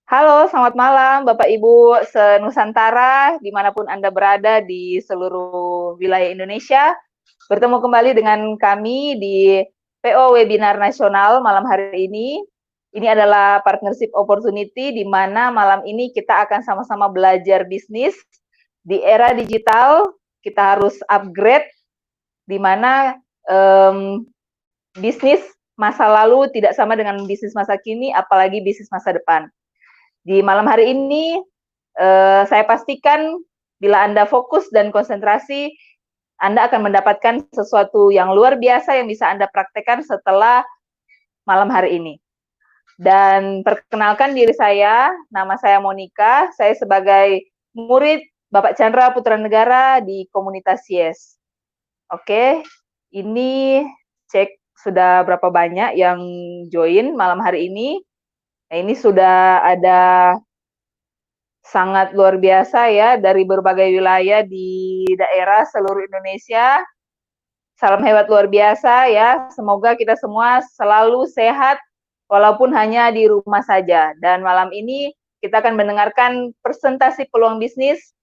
Halo, selamat malam Bapak Ibu se-Nusantara, dimanapun Anda berada di seluruh wilayah Indonesia. Bertemu kembali dengan kami di PO Webinar Nasional malam hari ini. Ini adalah partnership opportunity di mana malam ini kita akan sama-sama belajar bisnis. Di era digital, kita harus upgrade, di mana bisnis masa lalu tidak sama dengan bisnis masa kini, apalagi bisnis masa depan. Di malam hari ini, saya pastikan bila Anda fokus dan konsentrasi, Anda akan mendapatkan sesuatu yang luar biasa yang bisa Anda praktekkan setelah malam hari ini. Dan perkenalkan diri saya, nama saya Monica, saya sebagai murid Bapak Chandra Putra Negara di komunitas Yes. Oke, ini cek sudah berapa banyak yang join malam hari ini. Nah, ini sudah ada sangat luar biasa ya dari berbagai wilayah di daerah seluruh Indonesia. Salam hebat luar biasa ya. Semoga kita semua selalu sehat walaupun hanya di rumah saja. Dan malam ini kita akan mendengarkan presentasi peluang bisnis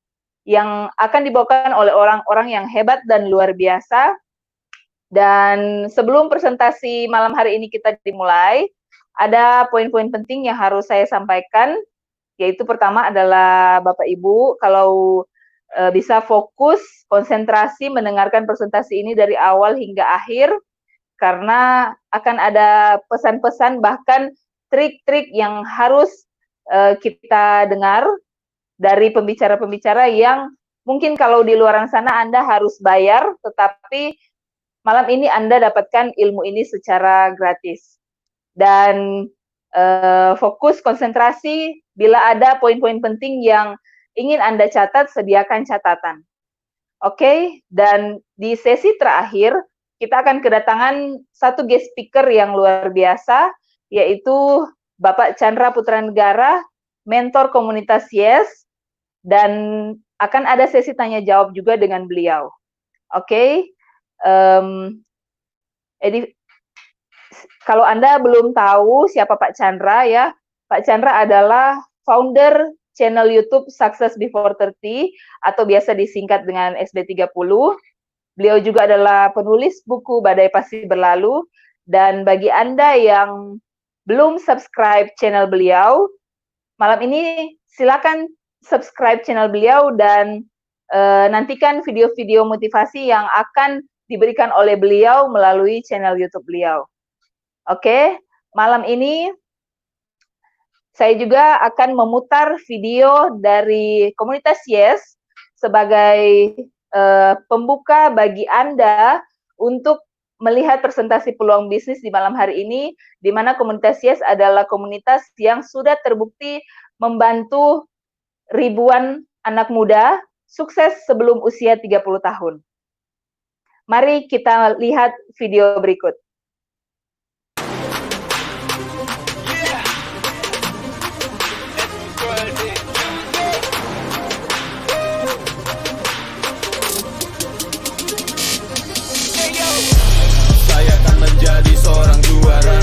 yang akan dibawakan oleh orang-orang yang hebat dan luar biasa. Dan sebelum presentasi malam hari ini kita dimulai, ada poin-poin penting yang harus saya sampaikan, yaitu pertama adalah Bapak Ibu, kalau bisa fokus, konsentrasi mendengarkan presentasi ini dari awal hingga akhir, karena akan ada pesan-pesan bahkan trik-trik yang harus kita dengar dari pembicara-pembicara yang mungkin kalau di luar sana Anda harus bayar, tetapi malam ini Anda dapatkan ilmu ini secara gratis. Dan fokus konsentrasi, bila ada poin-poin penting yang ingin Anda catat, sediakan catatan. Oke, dan di sesi terakhir, kita akan kedatangan satu guest speaker yang luar biasa, yaitu Bapak Chandra Putra Negara, mentor komunitas Yes, dan akan ada sesi tanya jawab juga dengan beliau. Oke, kalau Anda belum tahu siapa Pak Chandra ya, Pak Chandra adalah founder channel YouTube Success Before 30 atau biasa disingkat dengan SB30. Beliau juga adalah penulis buku Badai Pasti Berlalu, dan bagi Anda yang belum subscribe channel beliau, malam ini silakan subscribe channel beliau dan nantikan video-video motivasi yang akan diberikan oleh beliau melalui channel YouTube beliau. Oke, malam ini saya juga akan memutar video dari komunitas Yes sebagai pembuka bagi Anda untuk melihat presentasi peluang bisnis di malam hari ini, di mana komunitas Yes adalah komunitas yang sudah terbukti membantu ribuan anak muda sukses sebelum usia 30 tahun. Mari kita lihat video berikut. Saya akan menjadi seorang juara.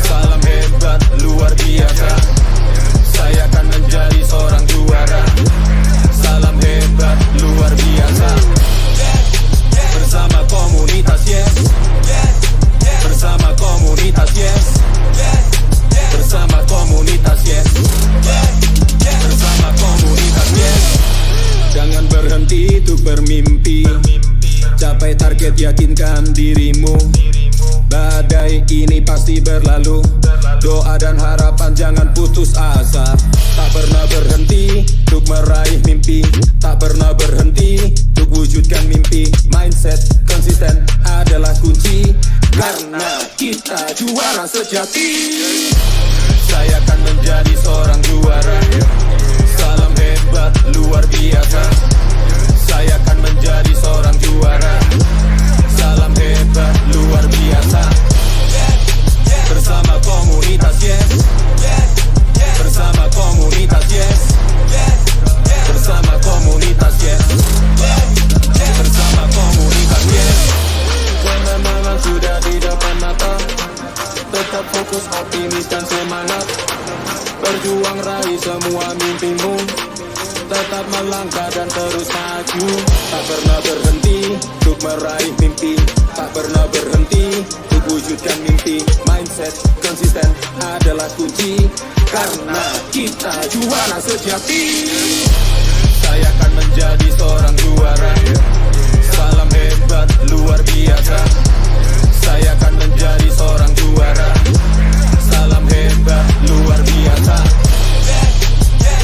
Salam hebat luar biasa. Saya akan menjadi seorang juara. Salam hebat luar biasa. Bersama komunitas Yes. Bersama komunitas Yes. Bersama komunitas Yes. Bersama komunitas Yes. Jangan berhenti untuk bermimpi. Capai target, yakinkan dirimu. Badai ini pasti berlalu. Doa dan harapan, jangan putus asa. Tak pernah berhenti untuk meraih mimpi. Tak pernah berhenti untuk wujudkan mimpi. Mindset konsisten adalah kunci, karena kita juara sejati. Saya akan menjadi seorang juara. Salam hebat luar biasa. Saya akan menjadi seorang juara. Salam hebat luar biasa. Bersama komunitas Yes. Bersama komunitas Yes. Bersama komunitas Yes. Bersama komunitas Yes. Kemenangan sudah di depan mata. Tetap fokus, optimis dan semangat. Berjuang raih semua mimpimu, tetap melangkah dan terus maju. Tak pernah berhenti untuk meraih mimpi, tak pernah berhenti untuk wujudkan mimpi. Mindset konsisten adalah kunci, karena kita juara sejati. Saya akan menjadi seorang juara. Salam hebat luar biasa. Saya akan menjadi seorang juara. Salam hebat luar biasa.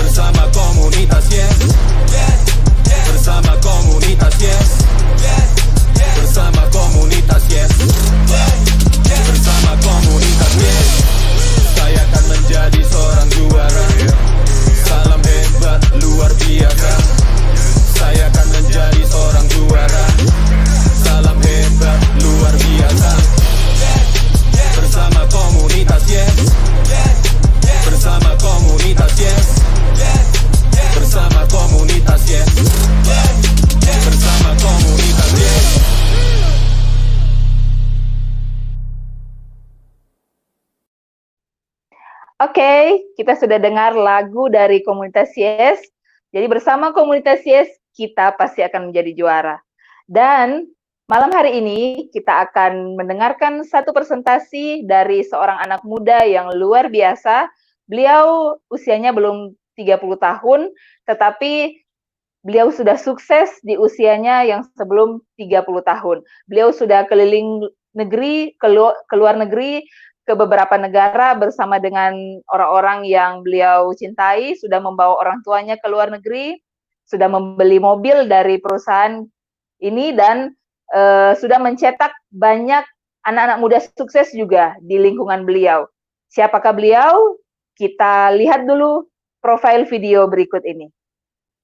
Bersama komunitas Yes, bersama komunitas Yes, bersama komunitas Yes, bersama komunitas Yes. Saya akan menjadi seorang juara. Salam hebat luar biasa. Saya akan menjadi seorang juara. Salam hebat luar biasa. Bersama komunitas Yes, bersama komunitas Yes, bersama komunitas Yes, bersama komunitas Yes. Oke, kita sudah dengar lagu dari komunitas Yes. Jadi bersama komunitas Yes, kita pasti akan menjadi juara. Dan malam hari ini kita akan mendengarkan satu presentasi dari seorang anak muda yang luar biasa. Beliau usianya belum 30 tahun, tetapi beliau sudah sukses di usianya yang sebelum 30 tahun. Beliau sudah keliling negeri, keluar negeri, ke beberapa negara bersama dengan orang-orang yang beliau cintai, sudah membawa orang tuanya ke luar negeri, sudah membeli mobil dari perusahaan ini, dan sudah mencetak banyak anak-anak muda sukses juga di lingkungan beliau. Siapakah beliau? Kita lihat dulu profil video berikut ini.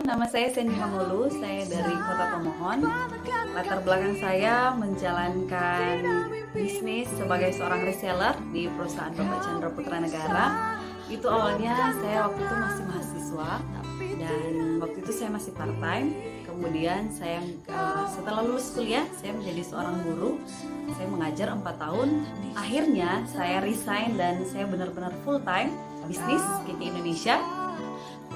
Nama saya Sandy Mangolu, saya dari Kota Tomohon. Latar belakang saya menjalankan bisnis sebagai seorang reseller di perusahaan Bapak Chandra Putra Negara. Itu awalnya saya waktu itu masih mahasiswa dan waktu itu saya masih part time. Kemudian saya setelah lulus kuliah saya menjadi seorang guru. Saya mengajar 4 tahun. Akhirnya saya resign dan saya benar-benar full time bisnis Kiki Indonesia.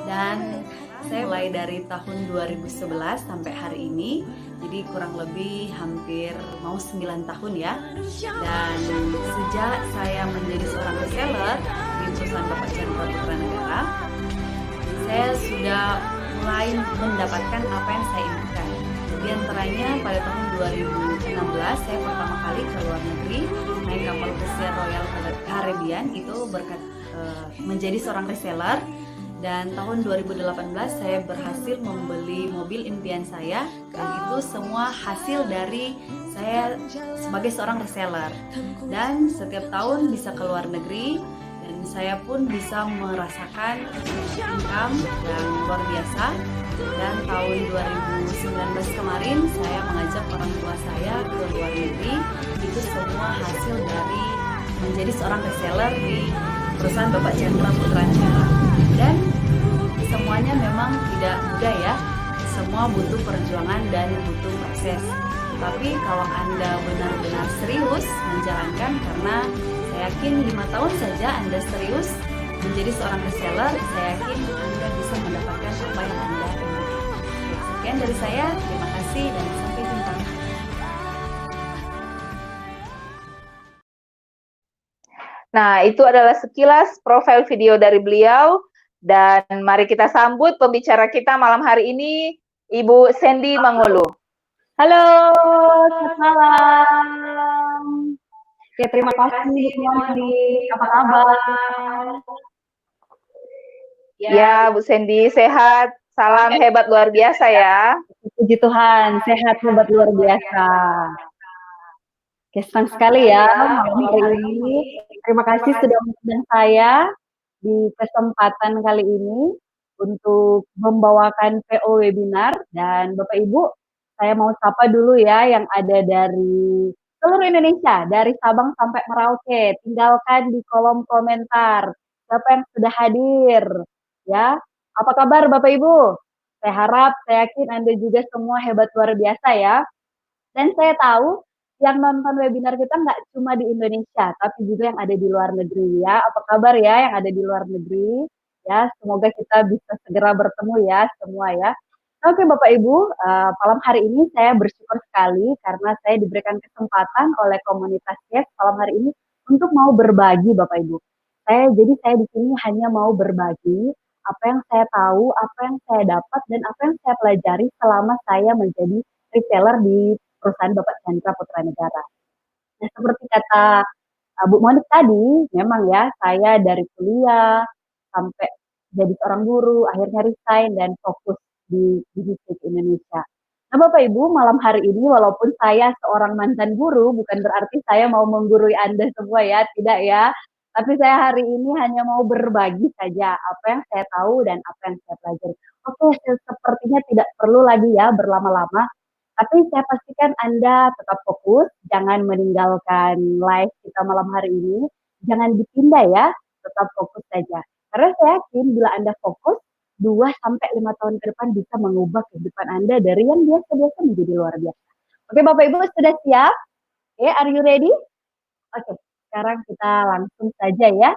Dan saya mulai dari tahun 2011 sampai hari ini, jadi kurang lebih hampir mau 9 tahun ya. Dan sejak saya menjadi seorang reseller di perusahaan Bapak Chandra Putra Negara, saya sudah mulai mendapatkan apa yang saya inginkan. Di antaranya pada tahun 2016 saya pertama kali ke luar negeri naik kapal pesiar Royal Caribbean itu berkat menjadi seorang reseller. Dan tahun 2018 saya berhasil membeli mobil impian saya, dan itu semua hasil dari saya sebagai seorang reseller. Dan setiap tahun bisa ke luar negeri dan saya pun bisa merasakan income yang luar biasa. Dan tahun 2019 kemarin saya mengajak orang tua saya ke luar negeri. Itu semua hasil dari menjadi seorang reseller di perusahaan Bapak Chandra Putra Negara. Dan semuanya memang tidak mudah ya, semua butuh perjuangan dan butuh proses. Tapi kalau Anda benar-benar serius menjalankan, karena saya yakin 5 tahun saja Anda serius menjadi seorang reseller, saya yakin Anda bisa mendapatkan apa yang Anda inginkan. Sekian dari saya, terima kasih dan sampai jumpa. Nah, itu adalah sekilas profil video dari beliau. Dan mari kita sambut pembicara kita malam hari ini, Ibu Sandy Mangolu. Halo, selamat malam. Ya, terima kasih Bu Sandy. Apa kabar? Ya, Bu Sandy, sehat. Salam hebat luar biasa ya. Puji Tuhan, sehat hebat luar biasa. Oke, senang sekali ya malam hari ini. Terima kasih sudah mengundang saya di kesempatan kali ini untuk membawakan PO webinar. Dan Bapak Ibu, saya mau sapa dulu ya yang ada dari seluruh Indonesia, dari Sabang sampai Merauke. Tinggalkan di kolom komentar siapa yang sudah hadir ya. Apa kabar Bapak Ibu? Saya harap, saya yakin Anda juga semua hebat luar biasa ya. Dan saya tahu yang nonton webinar kita nggak cuma di Indonesia, tapi juga yang ada di luar negeri ya. Apa kabar ya yang ada di luar negeri? Ya, semoga kita bisa segera bertemu ya semua ya. Oke Bapak Ibu, malam hari ini saya bersyukur sekali karena saya diberikan kesempatan oleh komunitas YES malam hari ini untuk mau berbagi Bapak Ibu. Jadi saya di sini hanya mau berbagi apa yang saya tahu, apa yang saya dapat, dan apa yang saya pelajari selama saya menjadi reseller di perusahaan Bapak Chandra Putra Negara. Nah, seperti kata Bu Monik tadi, memang ya saya dari kuliah sampai jadi seorang guru, akhirnya resign dan fokus di bisnis Indonesia. Nah, Bapak Ibu, malam hari ini walaupun saya seorang mantan guru, bukan berarti saya mau menggurui Anda semua ya, tidak ya. Tapi saya hari ini hanya mau berbagi saja apa yang saya tahu dan apa yang saya pelajari. Oke, sepertinya tidak perlu lagi ya berlama-lama. Tapi saya pastikan Anda tetap fokus, jangan meninggalkan live kita malam hari ini, jangan dipindah ya, tetap fokus saja. Karena saya yakin bila Anda fokus, 2 sampai 5 tahun ke depan bisa mengubah kehidupan Anda dari yang biasa-biasa menjadi luar biasa. Oke Bapak Ibu sudah siap? Oke, are you ready? Oke, sekarang kita langsung saja ya.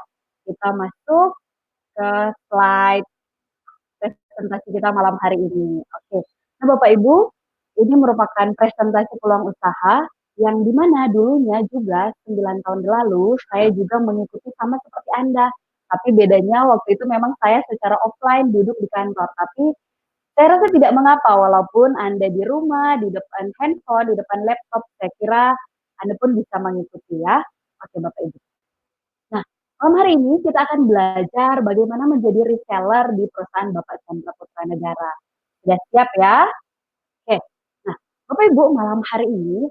Kita masuk ke slide presentasi kita malam hari ini. Oke, nah Bapak Ibu, ini merupakan presentasi peluang usaha yang dimana dulunya juga 9 tahun lalu saya juga mengikuti sama seperti Anda. Tapi bedanya waktu itu memang saya secara offline duduk di kantor. Tapi saya rasa tidak mengapa walaupun Anda di rumah, di depan handphone, di depan laptop, saya kira Anda pun bisa mengikuti ya. Oke Bapak Ibu. Nah, malam hari ini kita akan belajar bagaimana menjadi reseller di perusahaan Bapak Chandra Putra Negara. Sudah siap ya? Oke. Nah, Bapak Ibu, malam hari ini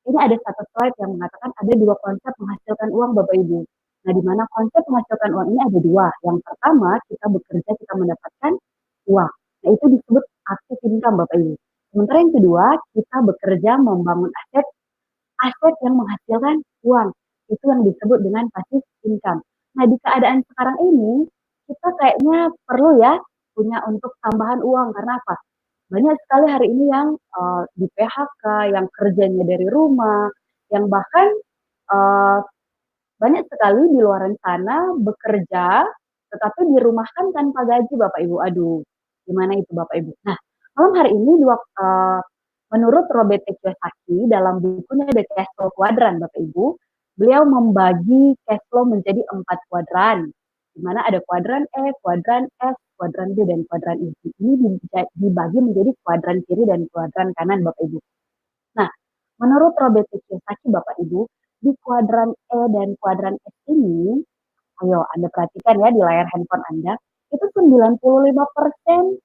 ada satu slide yang mengatakan ada 2 konsep menghasilkan uang Bapak Ibu. Nah, di mana konsep menghasilkan uang ini ada 2. Yang pertama, kita bekerja, kita mendapatkan uang. Nah, itu disebut active income Bapak Ibu. Sementara yang kedua, kita bekerja membangun aset, aset yang menghasilkan uang. Itu yang disebut dengan passive income. Nah, di keadaan sekarang ini, kita kayaknya perlu ya punya untuk tambahan uang. Karena apa? Banyak sekali hari ini yang di PHK, yang kerjanya dari rumah, yang bahkan uh, banyak sekali di luar sana bekerja, tetapi dirumahkan tanpa gaji Bapak Ibu. Aduh, gimana itu Bapak Ibu? Nah, malam hari ini menurut Robert T. Kiyosaki dalam bukunya The Cash Flow Quadrant Bapak Ibu, beliau membagi cash flow menjadi 4 kuadran, di mana ada kuadran E, kuadran F, kuadran B, dan kuadran I. Ini dibagi menjadi kuadran kiri dan kuadran kanan Bapak Ibu. Nah, menurut Robert T. Kiyosaki Bapak Ibu, di kuadran E dan kuadran F ini, ayo Anda perhatikan ya di layar handphone Anda, itu 95%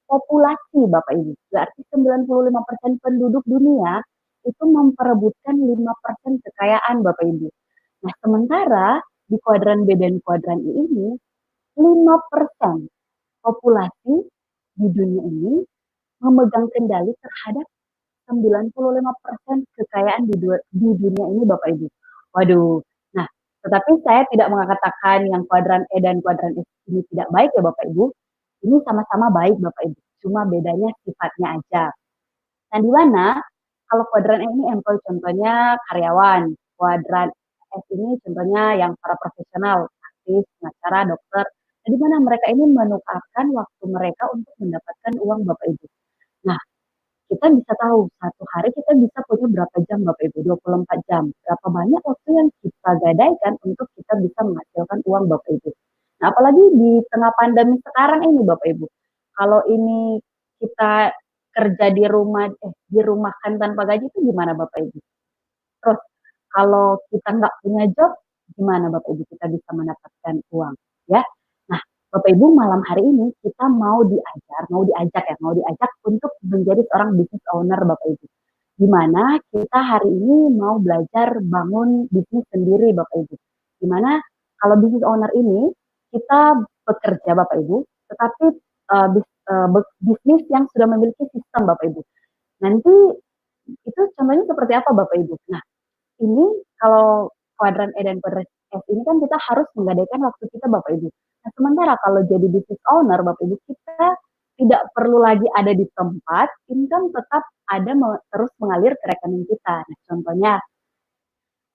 populasi Bapak Ibu. Berarti 95% penduduk dunia itu memperebutkan 5% kekayaan Bapak Ibu. Nah, sementara di kuadran B dan kuadran I ini, 5% populasi di dunia ini memegang kendali terhadap 95% kekayaan di dunia ini Bapak Ibu. Waduh, nah tetapi saya tidak mengatakan yang kuadran E dan kuadran F ini tidak baik ya Bapak Ibu. Ini sama-sama baik Bapak Ibu, cuma bedanya sifatnya aja. Nah di mana kalau kuadran E ini employee contohnya karyawan, kuadran F ini contohnya yang para profesional, artis, pengacara, dokter. Nah, di mana mereka ini menukarkan waktu mereka untuk mendapatkan uang Bapak Ibu. Nah, kita bisa tahu satu hari kita bisa punya berapa jam Bapak Ibu, 24 jam. Berapa banyak waktu yang kita gadaikan untuk kita bisa menghasilkan uang Bapak Ibu. Nah, apalagi di tengah pandemi sekarang ini Bapak Ibu. Kalau ini kita kerja di rumah, dirumahkan tanpa gaji itu gimana Bapak Ibu? Terus kalau kita nggak punya job, gimana Bapak Ibu kita bisa mendapatkan uang? Ya, nah Bapak Ibu malam hari ini kita mau diajak untuk menjadi seorang business owner Bapak Ibu. Dimana kita hari ini mau belajar bangun bisnis sendiri Bapak Ibu. Dimana kalau business owner ini kita bekerja Bapak Ibu, tetapi bisnis yang sudah memiliki sistem Bapak Ibu. Nanti itu contohnya seperti apa Bapak Ibu? Nah, ini kalau kuadran E dan kuadran F ini kan kita harus menggadaikan waktu kita Bapak Ibu. Nah, sementara kalau jadi business owner Bapak Ibu, kita tidak perlu lagi ada di tempat, income tetap ada terus mengalir ke rekening kita. Nah, contohnya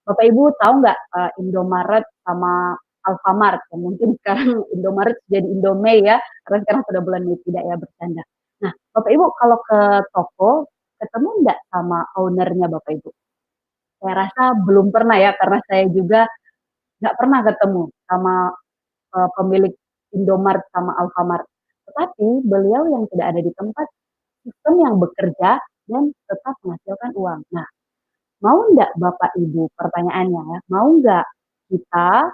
Bapak Ibu tahu nggak Indomaret sama Alfamart? Ya, mungkin sekarang Indomaret jadi Indomie ya, karena sekarang sudah bulan Mei, tidak ya, bercanda. Nah, Bapak Ibu kalau ke toko ketemu nggak sama ownernya Bapak Ibu? Saya rasa belum pernah ya, karena saya juga nggak pernah ketemu sama pemilik Indomaret sama Alfamart. Tetapi beliau yang tidak ada di tempat, sistem yang bekerja dan tetap menghasilkan uang. Nah, mau nggak Bapak Ibu, pertanyaannya ya, mau nggak kita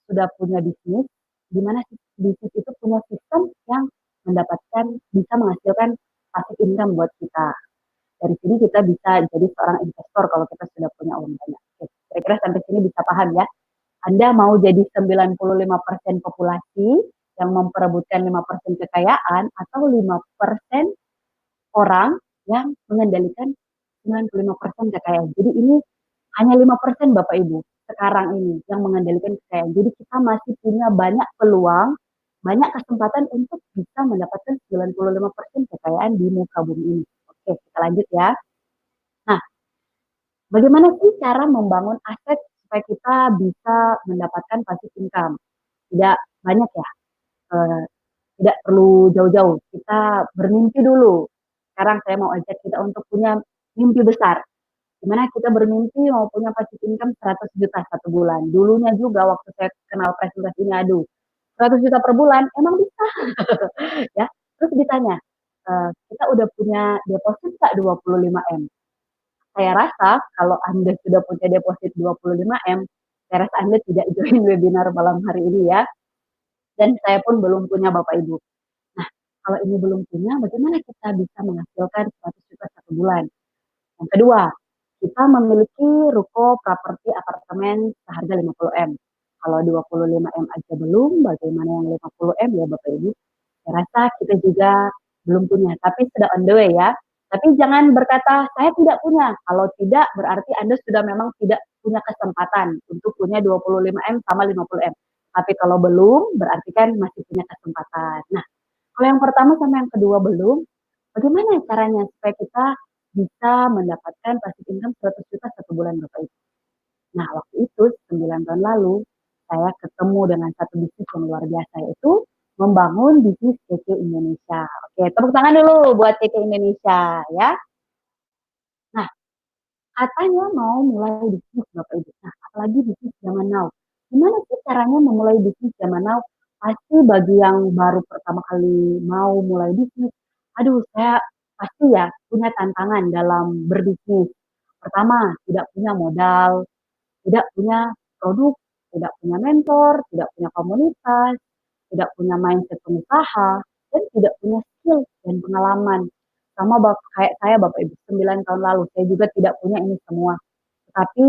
sudah punya bisnis, di mana bisnis itu punya sistem yang mendapatkan, bisa menghasilkan passive income buat kita. Dari sini kita bisa jadi seorang investor kalau kita sudah punya uang banyak. Oke, kira-kira sampai sini bisa paham ya. Anda mau jadi 95% populasi yang memperebutkan 5% kekayaan atau 5% orang yang mengendalikan 95% kekayaan. Jadi ini hanya 5% Bapak Ibu sekarang ini yang mengendalikan kekayaan. Jadi kita masih punya banyak peluang, banyak kesempatan untuk bisa mendapatkan 95% kekayaan di muka bumi ini. Oke, kita lanjut ya. Nah, bagaimana sih cara membangun aset supaya kita bisa mendapatkan passive income? Tidak banyak ya, eh, tidak perlu jauh-jauh. Kita bermimpi dulu. Sekarang saya mau ajak kita untuk punya mimpi besar. Dimana kita bermimpi mau punya passive income 100 juta satu bulan. Dulunya juga waktu saya kenal presentasi ini, aduh, 100 juta per bulan, emang bisa? Ya, terus ditanya, kita udah punya deposit nggak 25 M? Saya rasa kalau Anda sudah punya deposit 25 M, saya rasa Anda tidak join webinar malam hari ini ya. Dan saya pun belum punya Bapak Ibu. Nah, kalau ini belum punya, bagaimana kita bisa menghasilkan 100 juta satu bulan? Yang kedua, kita memiliki ruko properti apartemen seharga 50 M. Kalau 25 M aja belum, bagaimana yang 50 M ya Bapak Ibu? Saya rasa kita juga belum punya, tapi sudah on the way ya. Tapi jangan berkata, saya tidak punya. Kalau tidak, berarti Anda sudah memang tidak punya kesempatan untuk punya 25 M sama 50 M. Tapi kalau belum, berarti kan masih punya kesempatan. Nah, kalau yang pertama sama yang kedua belum, bagaimana caranya supaya kita bisa mendapatkan passive income 100 juta satu bulan Bapak Ibu? Nah, waktu itu 9 tahun lalu, saya ketemu dengan satu bisnis yang luar biasa, yaitu membangun bisnis CC Indonesia. Oke, tepuk tangan dulu buat CC Indonesia ya. Nah, katanya mau mulai bisnis Bapak Ibu. Nah, apalagi bisnis zaman now. Gimana sih caranya memulai bisnis zaman now? Pasti bagi yang baru pertama kali mau mulai bisnis, aduh saya pasti ya punya tantangan dalam berbisnis. Pertama, tidak punya modal, tidak punya produk, tidak punya mentor, tidak punya komunitas, tidak punya mindset pengusaha, dan tidak punya skill dan pengalaman. Sama kayak saya Bapak Ibu, 9 tahun lalu, saya juga tidak punya ini semua. Tetapi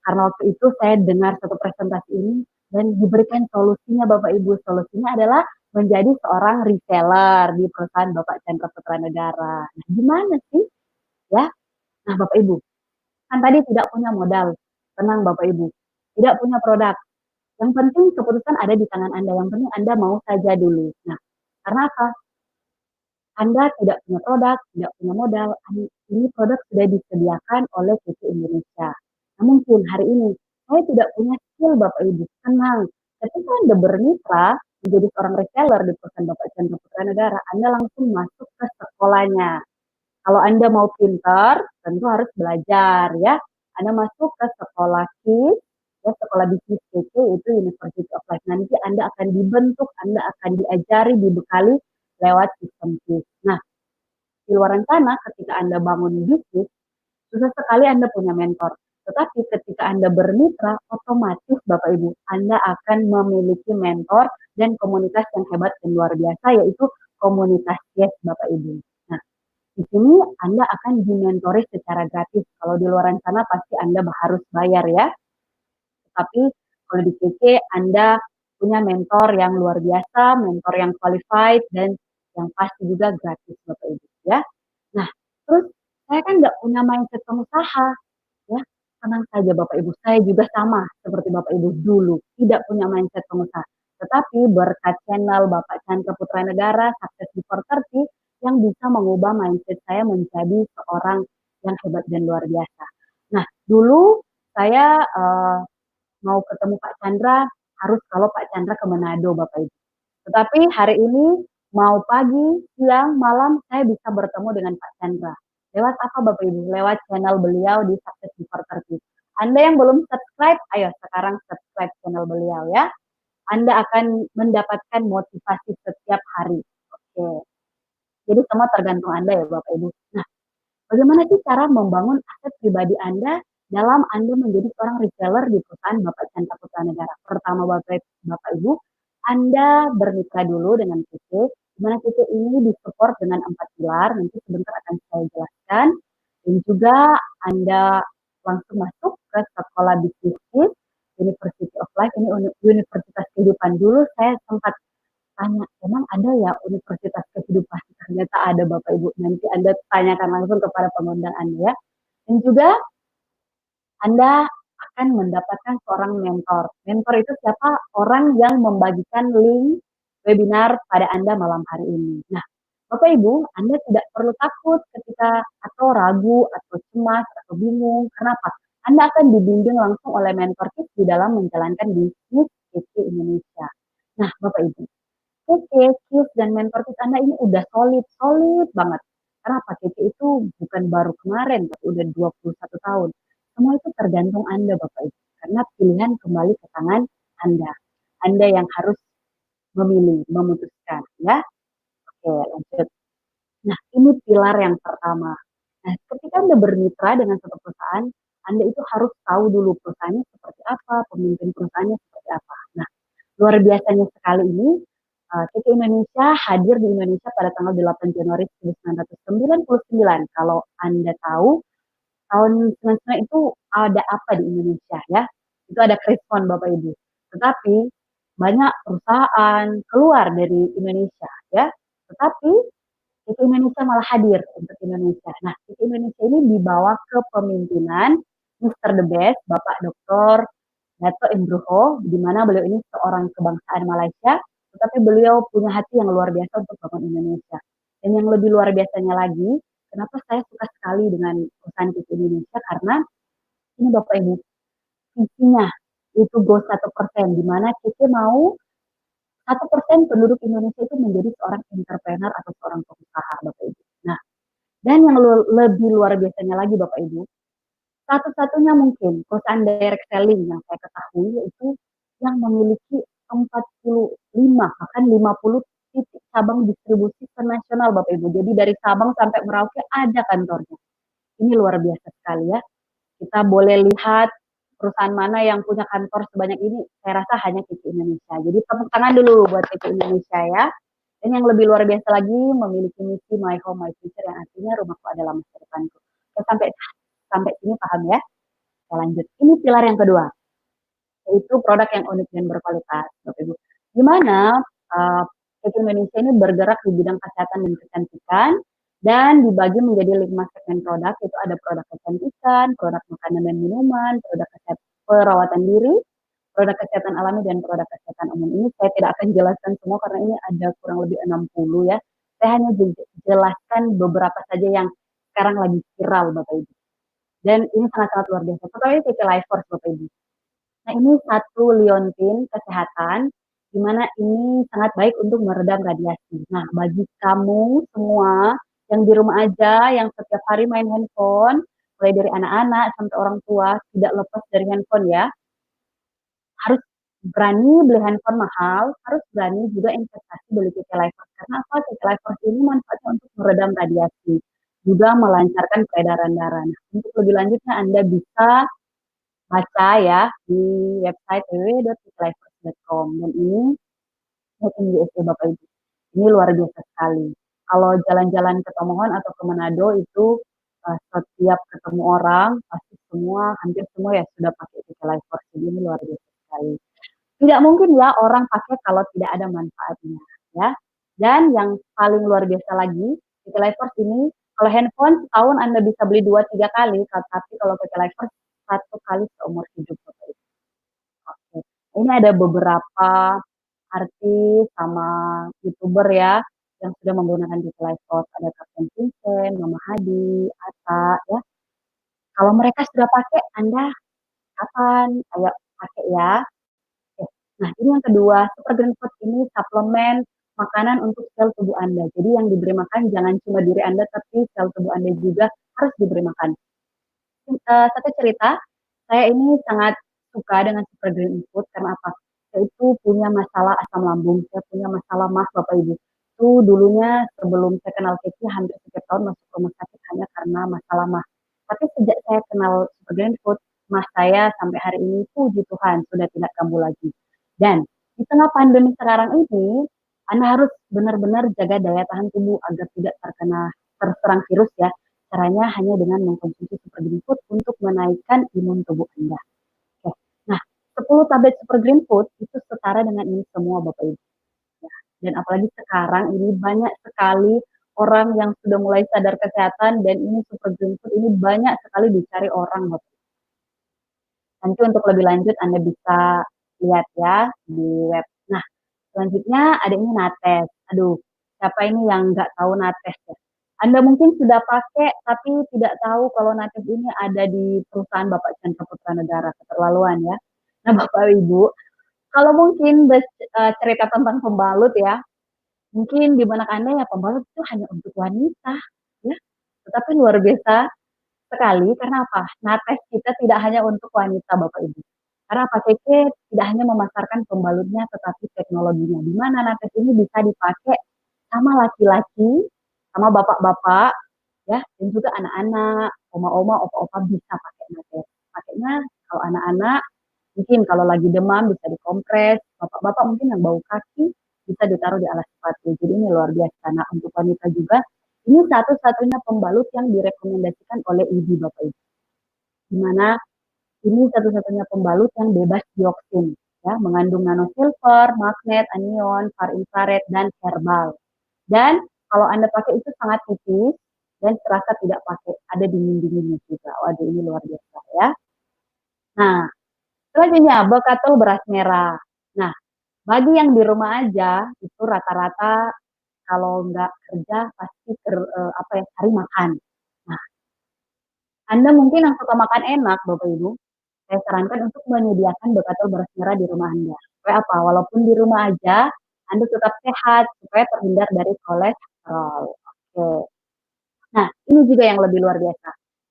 karena waktu itu saya dengar satu presentasi ini dan diberikan solusinya Bapak Ibu. Solusinya adalah menjadi seorang reseller di perusahaan Bapak Chandra Putra Negara. Nah, gimana sih? Ya, nah Bapak Ibu, kan tadi tidak punya modal. Tenang Bapak Ibu, tidak punya produk. Yang penting keputusan ada di tangan Anda. Yang penting Anda mau saja dulu. Nah, karena apa? Anda tidak punya produk, tidak punya modal. Ini produk sudah disediakan oleh PT Indonesia. Nah, mungkin hari ini saya tidak punya skill Bapak Ibu. Tenang. Ketika Anda bermitra menjadi seorang reseller di perusahaan Bapak Chandra Putra Negara, Anda langsung masuk ke sekolahnya. Kalau Anda mau pintar, tentu harus belajar ya. Anda masuk ke sekolah KIS, ya, sekolah bisnis PT, itu University of Life. Nanti Anda akan dibentuk, Anda akan diajari, dibekali lewat sistem KIS. Nah, di luar sana ketika Anda bangun bisnis, susah sekali Anda punya mentor. Tetapi ketika Anda bermitra, otomatis Bapak Ibu, Anda akan memiliki mentor dan komunitas yang hebat dan luar biasa, yaitu komunitas KIS Bapak Ibu. Nah, di sini Anda akan dimentori secara gratis. Kalau di luar sana pasti Anda harus bayar ya. Tapi kalau di CC Anda punya mentor yang luar biasa, mentor yang qualified, dan yang pasti juga gratis Bapak Ibu ya. Nah, terus saya kan nggak punya mindset pengusaha ya. Tenang saja Bapak Ibu, saya juga sama seperti Bapak Ibu dulu, tidak punya mindset pengusaha. Tetapi berkat channel Bapak Chandra Putra Negara, Success Before 30, yang bisa mengubah mindset saya menjadi seorang yang hebat dan luar biasa. Nah, dulu saya mau ketemu Pak Chandra harus kalau Pak Chandra ke Manado, Bapak Ibu. Tetapi hari ini mau pagi, siang, malam saya bisa bertemu dengan Pak Chandra. Lewat apa Bapak Ibu? Lewat channel beliau di Success Before 30. Anda yang belum subscribe, ayo sekarang subscribe channel beliau ya. Anda akan mendapatkan motivasi setiap hari. Oke. Jadi semua tergantung Anda ya Bapak Ibu. Nah, bagaimana sih cara membangun aset pribadi Anda dalam Anda menjadi seorang reseller di perusahaan Bapak Chandra Putra Negara? Pertama Bapak Ibu, Anda bermitra dulu dengan PT, di mana PT ini disupport dengan 4 pilar, nanti sebentar akan saya jelaskan. Dan juga Anda langsung masuk ke sekolah bisnis University of Life, ini universitas kehidupan. Dulu saya sempat tanya, emang ada ya universitas kehidupan? Ternyata ada Bapak Ibu. Nanti Anda tanyakan langsung kepada pengundang Anda ya. Dan juga Anda akan mendapatkan seorang mentor. Mentor itu siapa? Orang yang membagikan link webinar pada Anda malam hari ini. Nah, Bapak Ibu, Anda tidak perlu takut ketika atau ragu atau cemas atau bingung. Kenapa? Anda akan dibimbing langsung oleh mentor kita di dalam menjalankan bisnis PT Indonesia. Nah, Bapak Ibu, skills dan mentor tips Anda ini udah solid banget. Kenapa? KP itu bukan baru kemarin, tapi udah 21 tahun. Semua itu tergantung Anda, Bapak Ibu. Karena pilihan kembali ke tangan Anda. Anda yang harus memilih, memutuskan, ya. Oke, lanjut. Nah, ini pilar yang pertama. Nah, ketika Anda bermitra dengan satu perusahaan, Anda itu harus tahu dulu perusahaannya seperti apa, pemimpin perusahaannya seperti apa. Nah, luar biasanya sekali ini, PT Indonesia hadir di Indonesia pada tanggal 8 Januari 1999. Kalau Anda tahu, tahun 99 itu ada apa di Indonesia ya? Itu ada Krispon Bapak Ibu. Tetapi banyak perusahaan keluar dari Indonesia ya. Tetapi PT Indonesia malah hadir untuk Indonesia. Nah, PT Indonesia ini dibawa ke pemimpinan Mr. The Best, Bapak Dr. Dato Indroho, di mana beliau ini seorang kebangsaan Malaysia, tetapi beliau punya hati yang luar biasa untuk bangun Indonesia. Dan yang lebih luar biasanya lagi, kenapa saya suka sekali dengan perusahaan PT Indonesia, karena ini Bapak Ibu, visinya itu go 1%, di mana kita mau 1% penduduk Indonesia itu menjadi seorang entrepreneur atau seorang pengusaha, Bapak Ibu. Nah, dan yang lebih luar biasanya lagi Bapak Ibu, satu-satunya mungkin perusahaan direct selling yang saya ketahui yaitu yang memiliki 45 bahkan 50 titik cabang distribusi nasional Bapak Ibu. Jadi dari Sabang sampai Merauke ada kantornya. Ini luar biasa sekali ya. Kita boleh lihat perusahaan mana yang punya kantor sebanyak ini. Saya rasa hanya PT Indonesia. Jadi tepuk tangan dulu buat PT Indonesia ya. Dan yang lebih luar biasa lagi memiliki misi My Home My Future yang artinya rumahku adalah masa depanku. Sampai sini paham ya? Kita lanjut. Ini pilar yang kedua, yaitu produk yang unik dan berkualitas, Bapak Ibu. Gimana PT Indonesia ini bergerak di bidang kesehatan dan kecantikan dan dibagi menjadi 5 segmen produk, yaitu ada produk kecantikan, produk makanan dan minuman, produk kesehatan perawatan diri, produk kesehatan alami, dan produk kesehatan umum. Ini saya tidak akan jelaskan semua karena ini ada kurang lebih 60 ya. Saya hanya jelaskan beberapa saja yang sekarang lagi viral Bapak Ibu. Dan ini sangat-sangat luar biasa. Pertama PT Life Force Bapak Ibu. Nah ini satu liontin kesehatan, di mana ini sangat baik untuk meredam radiasi. Nah bagi kamu semua yang di rumah aja, yang setiap hari main handphone, mulai dari anak-anak sampai orang tua, tidak lepas dari handphone ya, harus berani beli handphone mahal, harus berani juga investasi beli PT Life Force. Karena apa? PT Life Force ini manfaatnya untuk meredam radiasi, juga melancarkan peredaran darah. Nah, untuk lebih lanjutnya Anda bisa baca ya di website www.lifeforce.com, dan ini made in USA Bapak Ibu. Ini luar biasa sekali. Kalau jalan-jalan ke Tomohon atau ke Manado itu setiap ketemu orang pasti hampir semua ya sudah pakai PT Life Force. Jadi ini luar biasa sekali. Tidak mungkin ya orang pakai kalau tidak ada manfaatnya ya. Dan yang paling luar biasa lagi, PT Life Force ini kalau handphone setahun Anda bisa beli 2-3 kali, tapi kalau PT Life Force 1 kali seumur hidup. Oke. Ini ada beberapa artis sama YouTuber ya yang sudah menggunakan PT Life Force. Ada Kapten Vincent, Mama Hadi, Atta ya. Kalau mereka sudah pakai, Anda kapan? Ayo pakai ya. Oke. Nah, ini yang kedua, Super Green Food ini suplemen makanan untuk sel tubuh Anda. Jadi yang diberi makan jangan cuma diri Anda, tapi sel tubuh Anda juga harus diberi makan. Satu cerita, saya ini sangat suka dengan Super Green Food karena apa? Saya itu punya masalah asam lambung, saya punya masalah MAS Bapak Ibu. Itu dulunya sebelum saya kenal Kiki hampir setiap tahun masuk rumah sakit hanya karena masalah MAS. Tapi sejak saya kenal Super Green Food, MAS saya sampai hari ini puji Tuhan sudah tidak kambuh lagi. Dan di tengah pandemi sekarang ini, Anda harus benar-benar jaga daya tahan tubuh agar tidak terserang virus ya. Caranya hanya dengan mengkonsumsi Super Green Food untuk menaikkan imun tubuh Anda. Oke. Nah, 10 tablet Super Green Food itu setara dengan ini semua Bapak Ibu. Ya. Dan apalagi sekarang ini banyak sekali orang yang sudah mulai sadar kesehatan dan ini Super Green Food ini banyak sekali dicari orang Bapak. Nanti untuk lebih lanjut Anda bisa lihat ya di web. Nah, selanjutnya ada ini Nates. Aduh, siapa ini yang nggak tahu Nates ya? Anda mungkin sudah pakai tapi tidak tahu kalau Nates ini ada di perusahaan Bapak Chandra Putra Negara, keterlaluan ya. Nah, Bapak Ibu, kalau mungkin cerita tentang pembalut ya, mungkin di benak Anda ya pembalut itu hanya untuk wanita ya. Tetapi luar biasa sekali karena apa? Nates kita tidak hanya untuk wanita Bapak Ibu. Karena Pak Keke tidak hanya memasarkan pembalutnya tetapi teknologinya. Di mana Nates ini bisa dipakai sama laki-laki, sama bapak-bapak, ya, dan juga anak-anak, oma-oma, opa-opa bisa pakai Nates. Pakainya kalau anak-anak mungkin kalau lagi demam bisa dikompres, bapak-bapak mungkin yang bau kaki bisa ditaruh di alas sepatu. Jadi ini luar biasa. Nah, untuk wanita juga ini satu-satunya pembalut yang direkomendasikan oleh IDI Bapak Ibu. Di mana ini satu-satunya pembalut yang bebas dioksin, ya, mengandung nanosilver, magnet, anion, far infrared, dan herbal. Dan kalau Anda pakai itu sangat tipis dan terasa tidak pakai, ada dingin-dinginnya juga. Waduh, ini luar biasa ya. Nah, selanjutnya Bekatul beras merah. Nah, bagi yang di rumah aja itu rata-rata kalau nggak kerja pasti cari makan. Nah, Anda mungkin yang suka makan enak, Bapak Ibu, saya sarankan untuk menyediakan bekatul beras merah di rumah Anda. Supaya apa? Walaupun di rumah aja, Anda tetap sehat, supaya terhindar dari kolesterol. Oke. Nah, ini juga yang lebih luar biasa,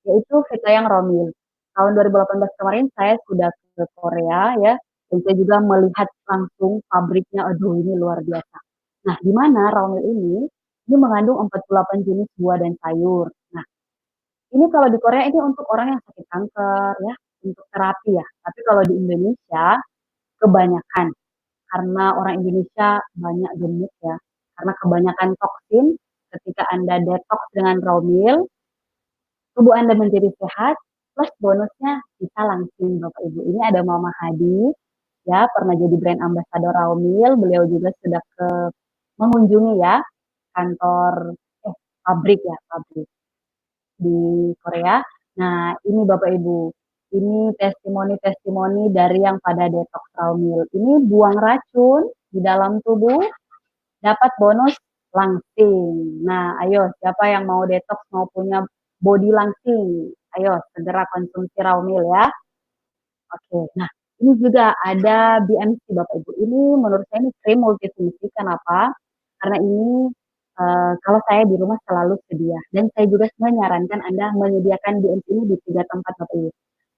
yaitu Fitayang Romil. Tahun 2018 kemarin saya sudah ke Korea ya, dan saya juga melihat langsung pabriknya, aduh ini luar biasa. Nah, di mana Romil ini mengandung 48 jenis buah dan sayur. Nah, ini kalau di Korea ini untuk orang yang sakit kanker ya, untuk terapi ya. Tapi kalau di Indonesia kebanyakan karena orang Indonesia banyak gemuk ya. Karena kebanyakan toksin, ketika Anda detox dengan raw meal, tubuh Anda menjadi sehat, plus bonusnya bisa langsing Bapak Ibu. Ini ada Mama Hadi, ya pernah jadi brand ambassador raw meal, beliau juga sudah mengunjungi ya kantor pabrik ya, pabrik di Korea. Nah, ini Bapak Ibu, ini testimoni-testimoni dari yang pada detox raw meal. Ini buang racun di dalam tubuh, dapat bonus langsing. Nah, ayo siapa yang mau detox, mau punya body langsing? Ayo segera konsumsi raw meal ya. Oke, nah ini juga ada BMC Bapak Ibu. Ini menurut saya ini krim multifungsi. Kenapa? Karena ini kalau saya di rumah selalu sedia. Dan saya juga sebenarnya menyarankan Anda menyediakan BMC ini di 3 tempat Bapak Ibu.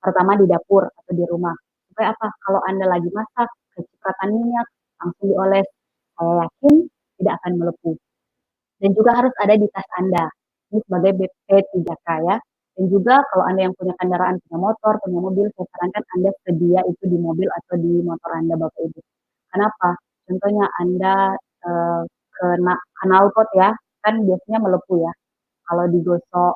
Pertama di dapur atau di rumah. Supaya apa? Kalau Anda lagi masak, kecipratan minyak, langsung dioles. Saya yakin tidak akan melepuh. Dan juga harus ada di tas Anda. Ini sebagai BP3K ya. Dan juga kalau Anda yang punya kendaraan, punya motor, punya mobil, saya sarankan Anda sedia itu di mobil atau di motor Anda Bapak Ibu. Kenapa? Contohnya Anda kena knalpot ya, kan biasanya melepuh ya. Kalau digosok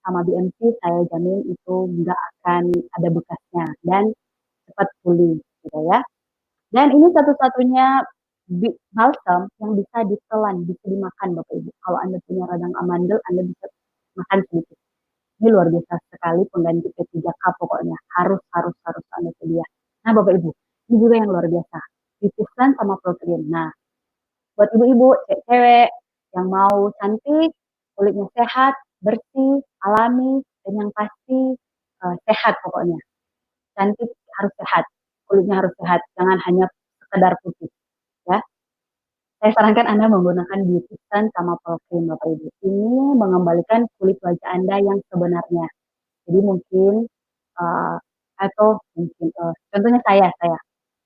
sama BMC, saya jamin itu nggak akan ada bekasnya dan cepat pulih gitu ya. Dan ini satu-satunya balsam yang bisa ditelan, bisa dimakan Bapak Ibu. Kalau Anda punya radang amandel, Anda bisa makan sedikit. Ini luar biasa sekali pengganti P3K pokoknya. Harus Anda sedia. Nah Bapak Ibu, ini juga yang luar biasa. Dipisahkan sama protein. Nah, buat ibu-ibu, cewek yang mau cantik, kulitnya sehat, bersih, alami, dan yang pasti sehat pokoknya. cantik harus sehat, kulitnya harus sehat, jangan hanya sekedar putih ya. Saya sarankan Anda menggunakan beauty sun sama pore cream Bapak Ibu. Ini mengembalikan kulit wajah Anda yang sebenarnya. Jadi mungkin uh, atau mungkin contohnya saya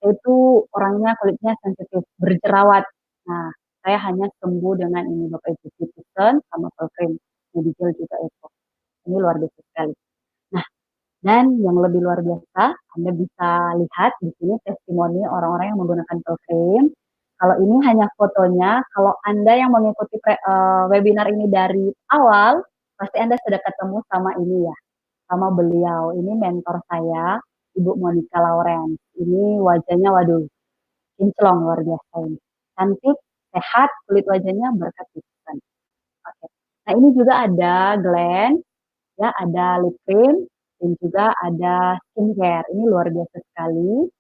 itu orangnya kulitnya sensitif, berjerawat. Nah, saya hanya sembuh dengan ini Bapak Ibu, beauty sun sama pore cream, Medical juga itu. Ini luar biasa sekali. Nah, dan yang lebih luar biasa, Anda bisa lihat di sini testimoni orang-orang yang menggunakan pore cream. Kalau ini hanya fotonya, kalau Anda yang mengikuti webinar ini dari awal, pasti Anda sudah ketemu sama ini ya, sama beliau. Ini mentor saya, Ibu Monica Lawrence. Ini wajahnya, waduh, kinclong luar biasa ini. Cantik, sehat, kulit wajahnya berkat pipisan. Oke. Nah ini juga ada Glenn, ya ada lip cream, dan juga ada skincare. Ini luar biasa sekali.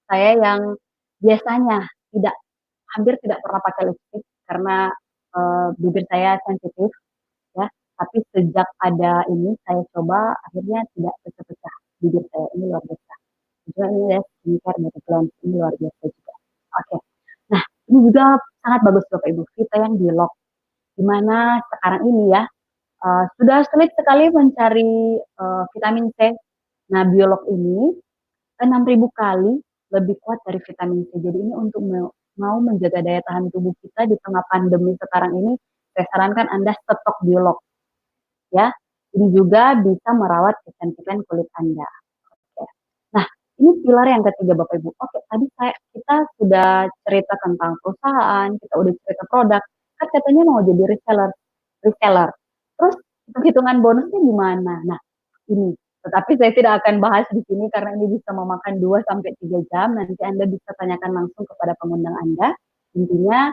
Saya yang biasanya hampir tidak pernah pakai lipstick karena bibir saya sensitif ya. Tapi sejak ada ini saya coba akhirnya tidak pecah-pecah bibir saya. Ini luar biasa. Juga ini ya skincare dari Glam, ini luar biasa juga. Oke. Nah ini juga sangat bagus Bapak Ibu. Kita yang di lock. Dimana sekarang ini ya sudah sulit sekali mencari vitamin C. Nah biolog ini 6.000 kali lebih kuat dari vitamin C. Jadi ini untuk mau menjaga daya tahan tubuh kita di tengah pandemi sekarang ini, saya sarankan Anda stok biolog. Ya, ini juga bisa merawat kecantikan kulit Anda. Oke. Nah, ini pilar yang ketiga Bapak Ibu. Oke, tadi kita sudah cerita tentang perusahaan, kita udah cerita produk, kan katanya mau jadi reseller. Terus hitungan bonusnya gimana? Nah, ini. Tetapi saya tidak akan bahas di sini karena ini bisa memakan 2-3 jam. Nanti Anda bisa tanyakan langsung kepada pengundang Anda. Intinya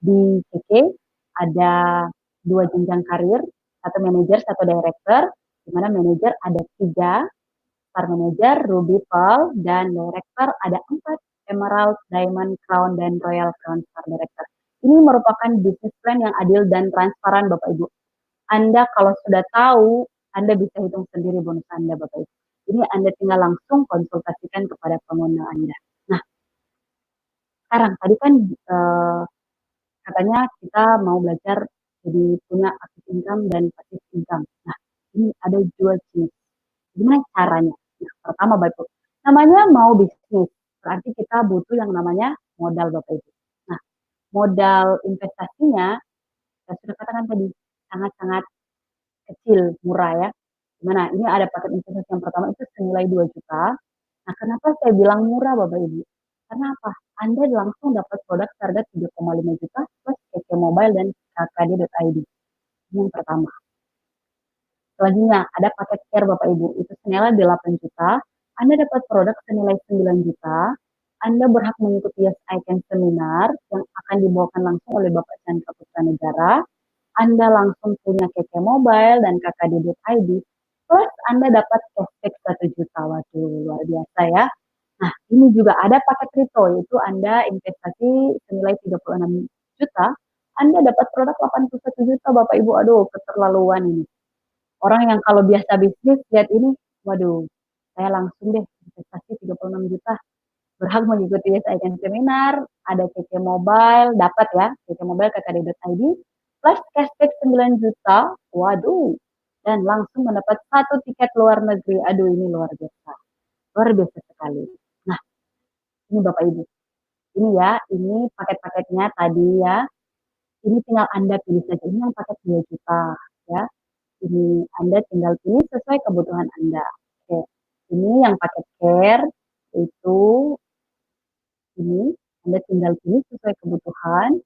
di CK ada 2 jenjang karir, 1 manajer, 1 director, di mana manajer ada 3, star manager, ruby, pearl, dan director ada 4, emerald, diamond, crown, dan royal crown star director. Ini merupakan bisnis plan yang adil dan transparan Bapak Ibu. Anda kalau sudah tahu, Anda bisa hitung sendiri bonus Anda Bapak Ibu. Ini Anda tinggal langsung konsultasikan kepada pengundang Anda. Nah, sekarang tadi kan katanya kita mau belajar jadi punya active income dan passive income. Nah, ini ada 2 jenis. Gimana caranya? Nah, pertama Bapak Ibu, namanya mau bisnis, berarti kita butuh yang namanya modal Bapak Ibu. Nah, modal investasinya, saya sudah katakan tadi, sangat-sangat kecil, murah ya. Gimana? Ini ada paket investasi yang pertama itu senilai 2 juta. Nah, kenapa saya bilang murah Bapak Ibu? Karena apa? Anda langsung dapat produk harga 3,5 juta plus KK Mobile dan kkd.id. Ini yang pertama. Selanjutnya, ada paket care Bapak Ibu. Itu senilai 8 juta. Anda dapat produk senilai 9 juta. Anda berhak mengikuti Yes I Can seminar yang akan dibawakan langsung oleh Bapak Chandra Putra Negara. Anda langsung punya KK Mobile dan kkd.id, plus Anda dapat cashback 1 juta. Waduh, luar biasa ya. Nah, ini juga ada paket kripto, yaitu Anda investasi senilai 36 juta, Anda dapat produk 81 juta, Bapak Ibu. Aduh, keterlaluan ini. Orang yang kalau biasa bisnis, lihat ini, waduh, saya langsung deh investasi 36 juta. Berhak mengikuti Yes I Can seminar, ada KK Mobile, dapat ya, KK Mobile kkd.id, plus cashback 9 juta, waduh, dan langsung mendapat 1 tiket luar negeri. Aduh, ini luar biasa sekali. Nah, ini Bapak Ibu, ini ya, ini paket-paketnya tadi ya, ini tinggal Anda pilih saja, ini yang paket 2 juta ya, ini Anda tinggal pilih sesuai kebutuhan Anda. Oke, ini yang paket care, itu ini Anda tinggal pilih sesuai kebutuhan.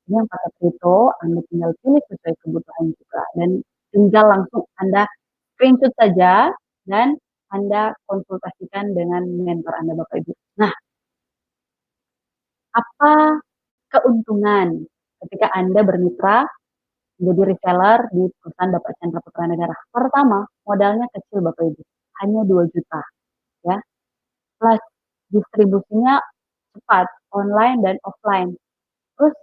Ini yang pakai kripto, Anda tinggal pilih sesuai kebutuhan juga. Dan tinggal langsung Anda screenshot saja dan Anda konsultasikan dengan mentor Anda Bapak Ibu. Nah, apa keuntungan ketika Anda bermitra menjadi reseller di perusahaan Bapak Chandra Putra Negara? Pertama, modalnya kecil Bapak Ibu, hanya 2 juta. Ya. Plus distribusinya cepat, online dan offline. Terus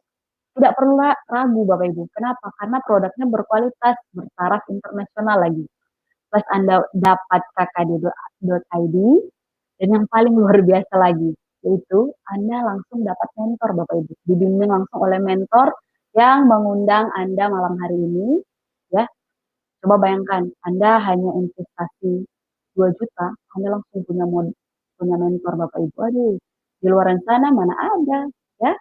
tidak perlu ragu Bapak Ibu. Kenapa? Karena produknya berkualitas, bertaraf internasional lagi. Plus Anda dapat kkd.id, Dan yang paling luar biasa lagi, yaitu Anda langsung dapat mentor Bapak Ibu. Dibimbing langsung oleh mentor yang mengundang Anda malam hari ini. Ya, coba bayangkan, Anda hanya investasi 2 juta, Anda langsung punya mentor Bapak Ibu. Aduh, di luar sana mana ada, ya.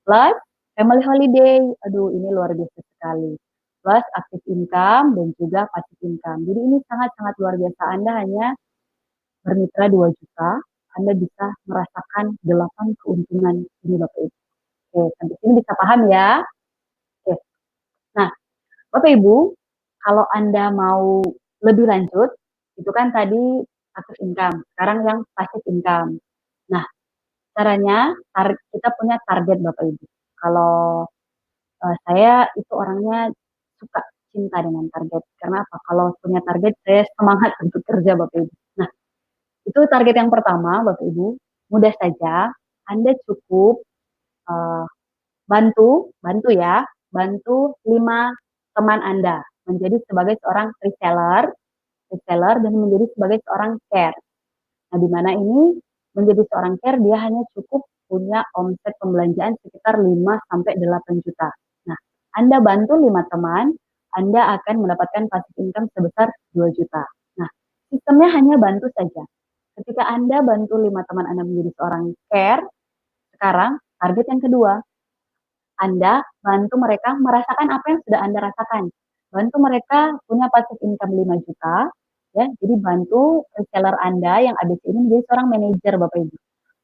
Plus family holiday, aduh ini luar biasa sekali. Plus active income dan juga passive income. Jadi ini sangat-sangat luar biasa. Anda hanya bermitra 2 juta, Anda bisa merasakan 8 keuntungan ini Bapak Ibu. Oke, sampai sini bisa paham ya? Oke. Nah, Bapak Ibu, kalau Anda mau lebih lanjut, itu kan tadi active income, sekarang yang passive income. Nah, caranya kita punya target Bapak Ibu. Kalau saya itu orangnya suka cinta dengan target. Karena apa? Kalau punya target, saya semangat untuk kerja Bapak Ibu. Nah, itu target yang pertama Bapak Ibu. Mudah saja, Anda cukup uh, bantu ya, bantu 5 teman Anda menjadi sebagai seorang reseller dan menjadi sebagai seorang care. Nah, di mana ini menjadi seorang care dia hanya cukup punya omset pembelanjaan sekitar 5 sampai 8 juta. Nah, Anda bantu 5 teman, Anda akan mendapatkan passive income sebesar 2 juta. Nah, sistemnya hanya bantu saja. Ketika Anda bantu 5 teman Anda menjadi seorang care, sekarang target yang kedua, Anda bantu mereka merasakan apa yang sudah Anda rasakan. Bantu mereka punya passive income 5 juta, ya. Jadi bantu reseller Anda yang ABC ini menjadi seorang manajer Bapak Ibu.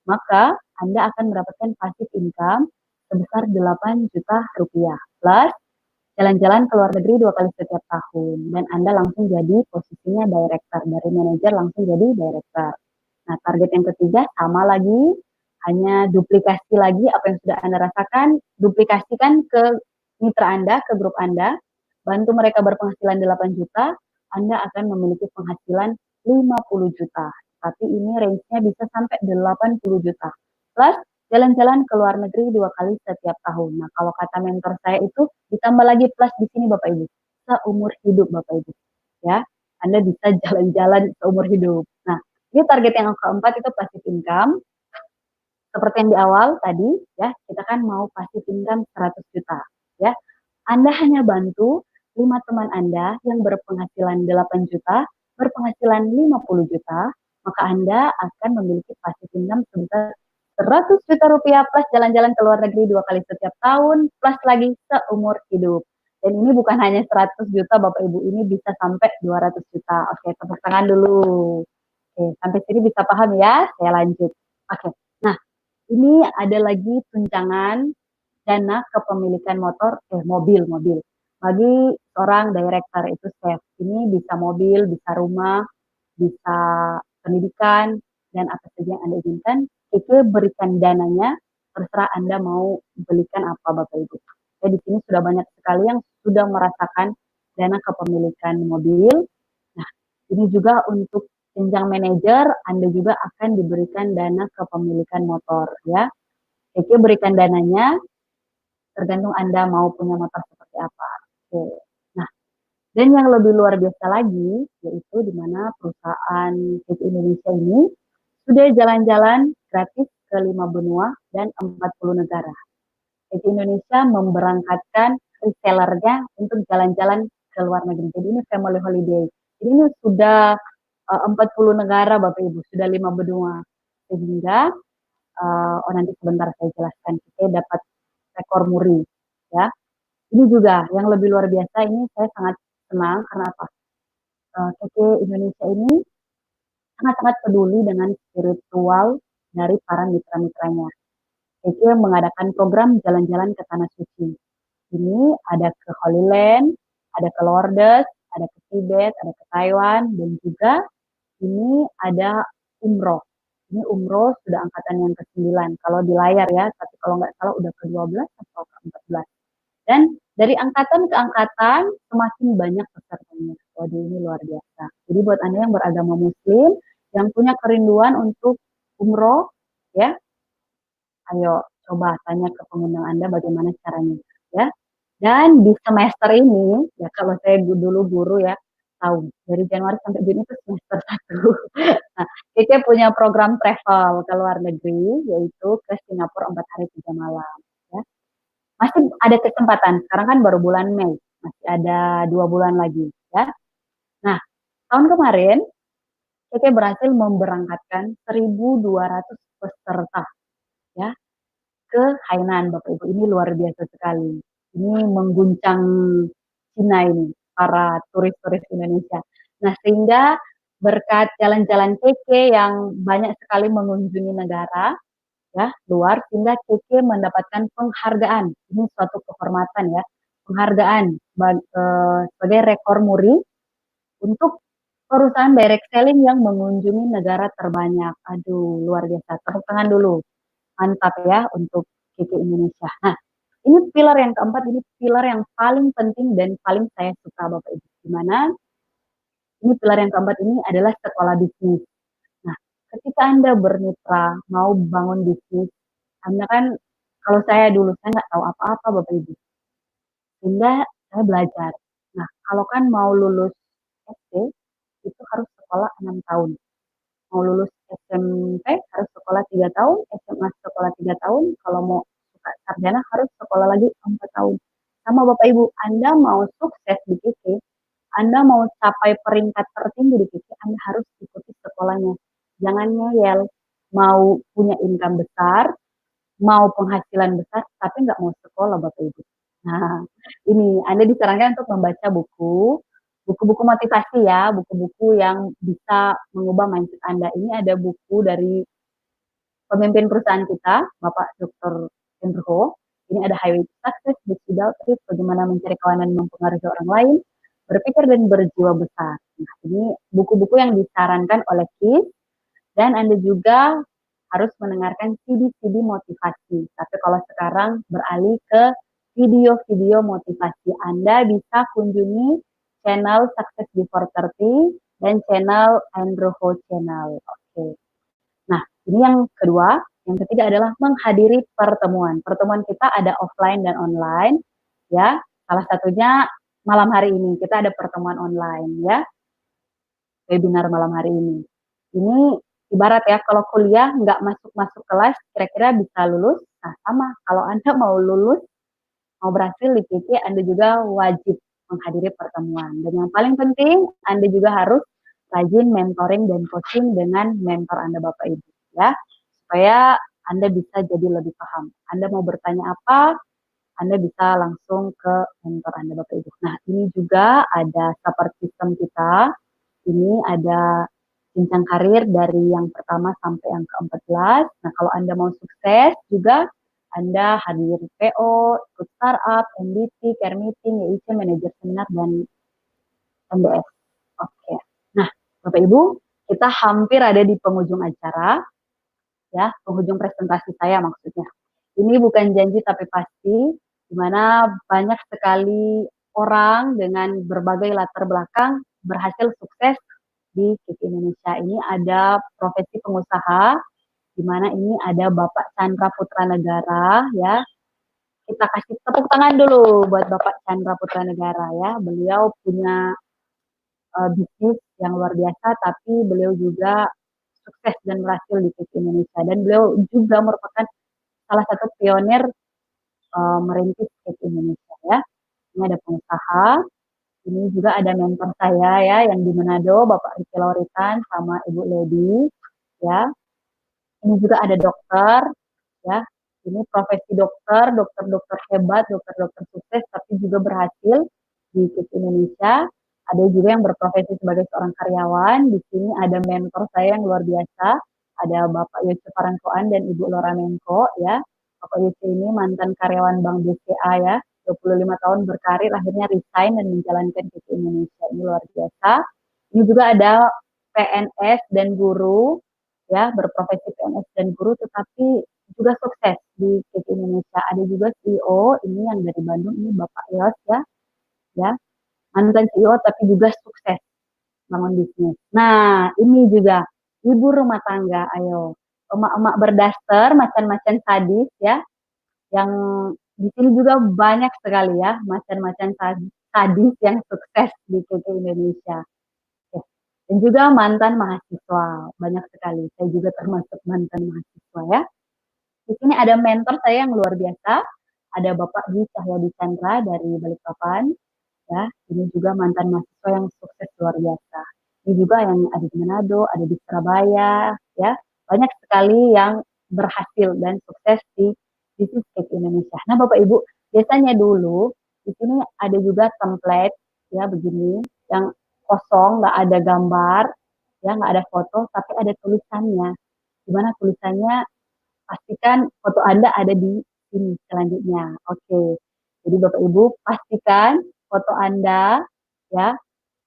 Maka Anda akan mendapatkan passive income sebesar 8 juta rupiah. Plus jalan-jalan ke luar negeri 2 kali setiap tahun. Dan Anda langsung jadi posisinya director. Dari manajer langsung jadi director. Nah, target yang ketiga sama lagi, hanya duplikasi lagi apa yang sudah Anda rasakan, duplikasikan ke mitra Anda, ke grup Anda, bantu mereka berpenghasilan 8 juta, Anda akan memiliki penghasilan 50 juta. Tapi ini range-nya bisa sampai 80 juta. Plus jalan-jalan ke luar negeri 2 kali setiap tahun. Nah, kalau kata mentor saya itu ditambah lagi plus di sini Bapak Ibu, seumur hidup Bapak Ibu. Ya, Anda bisa jalan-jalan seumur hidup. Nah, ini target yang keempat itu passive income. Seperti yang di awal tadi, ya, kita kan mau passive income 100 juta. Ya, Anda hanya bantu 5 teman Anda yang berpenghasilan 8 juta, berpenghasilan 50 juta, maka Anda akan memiliki passive income sebesar 100 juta rupiah plus jalan-jalan ke luar negeri 2 kali setiap tahun, plus lagi seumur hidup. Dan ini bukan hanya 100 juta Bapak Ibu, ini bisa sampai 200 juta. Oke, tepuk tangan dulu. Oke, sampai sini bisa paham ya? Saya lanjut. Oke, nah ini ada lagi tunjangan dana kepemilikan mobil. Bagi seorang director itu safe. Ini bisa mobil, bisa rumah, bisa pendidikan, dan apa saja yang Anda inginkan. Itu berikan dananya, terserah Anda mau belikan apa Bapak Ibu. Jadi di sini sudah banyak sekali yang sudah merasakan dana kepemilikan mobil. Nah, ini juga untuk jenjang manajer, Anda juga akan diberikan dana kepemilikan motor ya. Oke, berikan dananya tergantung Anda mau punya motor seperti apa. Oke. Nah, dan yang lebih luar biasa lagi yaitu di mana perusahaan PT Indonesia ini sudah jalan-jalan gratis ke 5 benua dan 40 negara. PT Indonesia memberangkatkan resellernya untuk jalan-jalan ke luar negeri. Jadi ini family holiday. Jadi ini sudah 40 negara Bapak Ibu, sudah 5 benua. Sehingga nanti sebentar saya jelaskan, kita dapat rekor muri. Ya, ini juga yang lebih luar biasa, ini saya sangat senang karena apa? PT Indonesia ini sangat-sangat peduli dengan spiritual dari para mitra-mitranya. PT mengadakan program jalan-jalan ke Tanah Suci. Ini ada ke Holy Land, ada ke Lourdes, ada ke Tibet, ada ke Taiwan, dan juga ini ada umroh. Ini umroh sudah angkatan yang ke-9 kalau di layar ya, tapi kalau nggak salah udah ke-12 atau ke-14. Dan dari angkatan ke angkatan semakin banyak pesertanya. Waduh, ini luar biasa. Jadi buat Anda yang beragama Muslim, yang punya kerinduan untuk umroh, ya, ayo coba tanya ke pengundang Anda bagaimana caranya, ya. Dan di semester ini, ya kalau saya dulu guru ya, tahun. Dari Januari sampai Juni itu semester 1. Nah, Keke punya program travel ke luar negeri, yaitu ke Singapura 4 hari 3 malam. Ya. Masih ada kesempatan, sekarang kan baru bulan Mei, masih ada 2 bulan lagi. Ya. Nah, tahun kemarin, Keke berhasil memberangkatkan 1.200 peserta ya ke Hainan, Bapak Ibu. Ini luar biasa sekali. Ini mengguncang Cina ini, para turis-turis Indonesia. Nah, sehingga berkat jalan-jalan Keke yang banyak sekali mengunjungi negara ya luar, sehingga Keke mendapatkan penghargaan. Ini suatu kehormatan ya, penghargaan sebagai rekor muri untuk perusahaan direct selling yang mengunjungi negara terbanyak. Aduh, luar biasa. Tepuk tangan dulu. Mantap ya untuk Keke Indonesia. Nah, ini pilar yang keempat, ini pilar yang paling penting dan paling saya suka Bapak Ibu. Dimana ini pilar yang keempat ini adalah sekolah bisnis. Nah, ketika Anda bermitra, mau bangun bisnis, Anda kan, kalau saya dulu, saya nggak tahu apa-apa Bapak Ibu. Sehingga saya belajar. Nah, kalau kan mau lulus SD, itu harus sekolah 6 tahun. Mau lulus SMP harus sekolah 3 tahun, SMA sekolah 3 tahun, kalau mau suka sarjana harus sekolah lagi 4 tahun. Sama Bapak Ibu, Anda mau sukses di KK, Anda mau capai peringkat tertinggi di KK, Anda harus ikuti sekolahnya. Jangan ngeyel, mau punya income besar, mau penghasilan besar, tapi nggak mau sekolah Bapak Ibu. Nah, ini Anda disarankan untuk membaca buku-buku motivasi ya, buku-buku yang bisa mengubah mindset Anda. Ini ada buku dari pemimpin perusahaan kita, Bapak Dr. Andrew Ho. Ini ada Highway to Success, Rich Without Risk, bagaimana mencari kawanan mempengaruhi orang lain, berpikir dan berjiwa besar. Nah, ini buku-buku yang disarankan oleh KIS, dan Anda juga harus mendengarkan CD-CD motivasi. Tapi kalau sekarang beralih ke video-video motivasi, Anda bisa kunjungi channel Success Before 30 dan channel Andrew Ho Channel. Oke. Nah, ini yang kedua. Yang ketiga adalah menghadiri pertemuan. Pertemuan kita ada offline dan online. Ya, salah satunya malam hari ini kita ada pertemuan online ya. Webinar malam hari ini. Ini ibarat ya, kalau kuliah nggak masuk-masuk kelas, kira-kira bisa lulus. Nah, sama. Kalau Anda mau lulus, mau berhasil di KK, Anda juga wajib menghadiri pertemuan. Dan yang paling penting, Anda juga harus rajin mentoring dan coaching dengan mentor Anda Bapak Ibu ya, supaya Anda bisa jadi lebih paham. Anda mau bertanya apa, Anda bisa langsung ke mentor Anda Bapak Ibu. Nah, ini juga ada support system kita. Ini ada jenjang karir dari yang pertama sampai yang ke-14. Nah, kalau Anda mau sukses juga, Anda hadir PO, ikut startup, MBT, care meeting, YIC, manajer seminar, dan MDS. Oke. Nah, Bapak Ibu, kita hampir ada di penghujung acara, ya, penghujung presentasi saya maksudnya. Ini bukan janji tapi pasti, di mana banyak sekali orang dengan berbagai latar belakang berhasil sukses di KIK Indonesia. Ini ada profesi pengusaha, di mana ini ada Bapak Chandra Putra Negara ya. Kita kasih tepuk tangan dulu buat Bapak Chandra Putra Negara ya. Beliau punya bisnis yang luar biasa, tapi beliau juga sukses dan berhasil di KIK Indonesia. Dan beliau juga merupakan salah satu pionir merintis KIK Indonesia ya. Ini ada pengusaha, ini juga ada mentor saya ya yang di Manado, Bapak Riki Lauritan sama Ibu Lady ya. Ini juga ada dokter ya. Ini profesi dokter hebat, dokter sukses tapi juga berhasil di KIK Indonesia. Ada juga yang berprofesi sebagai seorang karyawan. Di sini ada mentor saya yang luar biasa. Ada Bapak Yoce Parangkoan dan Ibu Lora Menko ya. Bapak Yoce ini mantan karyawan Bank BCA ya. 25 tahun berkarir, akhirnya resign dan menjalankan KIK Indonesia. Ini luar biasa. Ini juga ada PNS dan guru ya, berprofesi PNS dan guru tetapi juga sukses di KIK Indonesia. Ada juga CEO ini yang dari Bandung, ini Bapak Yos ya, mantan CEO tapi juga sukses bangun bisnis. Nah, ini juga ibu rumah tangga, ayo, emak-emak berdaster, macan-macan sadis ya, yang di sini juga banyak sekali ya, macan-macan kadis yang sukses di KK Indonesia. Ya. Dan juga mantan mahasiswa, banyak sekali. Saya juga termasuk mantan mahasiswa ya. Di sini ada mentor saya yang luar biasa, ada Bapak Dwi Cahyadi Chandra dari Balikpapan, ya. Ini juga mantan mahasiswa yang sukses luar biasa. Ini juga yang ada di Manado, ada di Surabaya, ya. Banyak sekali yang berhasil dan sukses di bisnis cake Indonesia. Nah, Bapak Ibu, biasanya dulu di sini ada juga template, ya begini, yang kosong, nggak ada gambar, ya nggak ada foto, tapi ada tulisannya. Di mana tulisannya pastikan foto Anda ada di sini selanjutnya. Oke. Jadi Bapak Ibu pastikan foto Anda ya.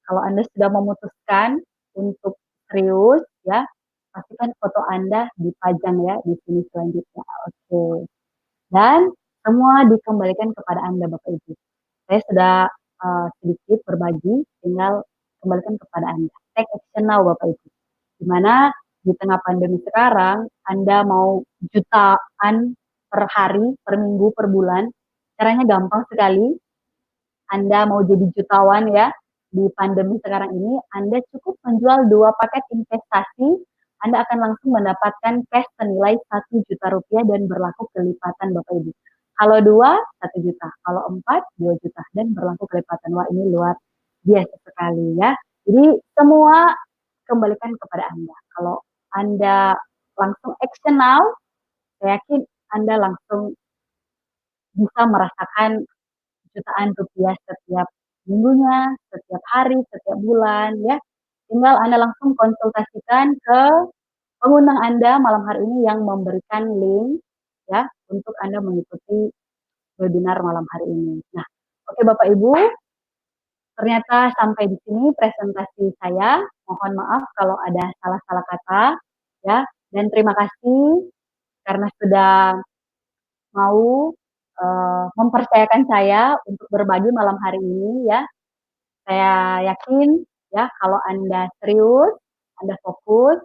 Kalau Anda sudah memutuskan untuk serius ya, pastikan foto Anda dipajang ya di sini selanjutnya. Oke. Dan semua dikembalikan kepada Anda Bapak Ibu. Saya sudah sedikit berbagi, tinggal kembalikan kepada Anda. Take action now Bapak Ibu. Di mana di tengah pandemi sekarang, Anda mau jutaan per hari, per minggu, per bulan, caranya gampang sekali. Anda mau jadi jutawan ya, di pandemi sekarang ini, Anda cukup menjual 2 paket investasi, Anda akan langsung mendapatkan cash senilai 1 juta rupiah dan berlaku kelipatan Bapak Ibu. Kalau 2, 1 juta. Kalau 4, 2 juta. Dan berlaku kelipatan. Wah, ini luar biasa sekali ya. Jadi semua kembalikan kepada Anda. Kalau Anda langsung action now, saya yakin Anda langsung bisa merasakan jutaan rupiah setiap minggunya, setiap hari, setiap bulan, ya. Tinggal Anda langsung konsultasikan ke pengundang Anda malam hari ini yang memberikan link, ya, untuk Anda mengikuti webinar malam hari ini. Nah, oke Bapak Ibu, ternyata sampai di sini presentasi saya. Mohon maaf kalau ada salah-salah kata, ya. Dan terima kasih karena sudah mau mempercayakan saya untuk berbagi malam hari ini, ya. Saya yakin, ya, kalau Anda serius, Anda fokus,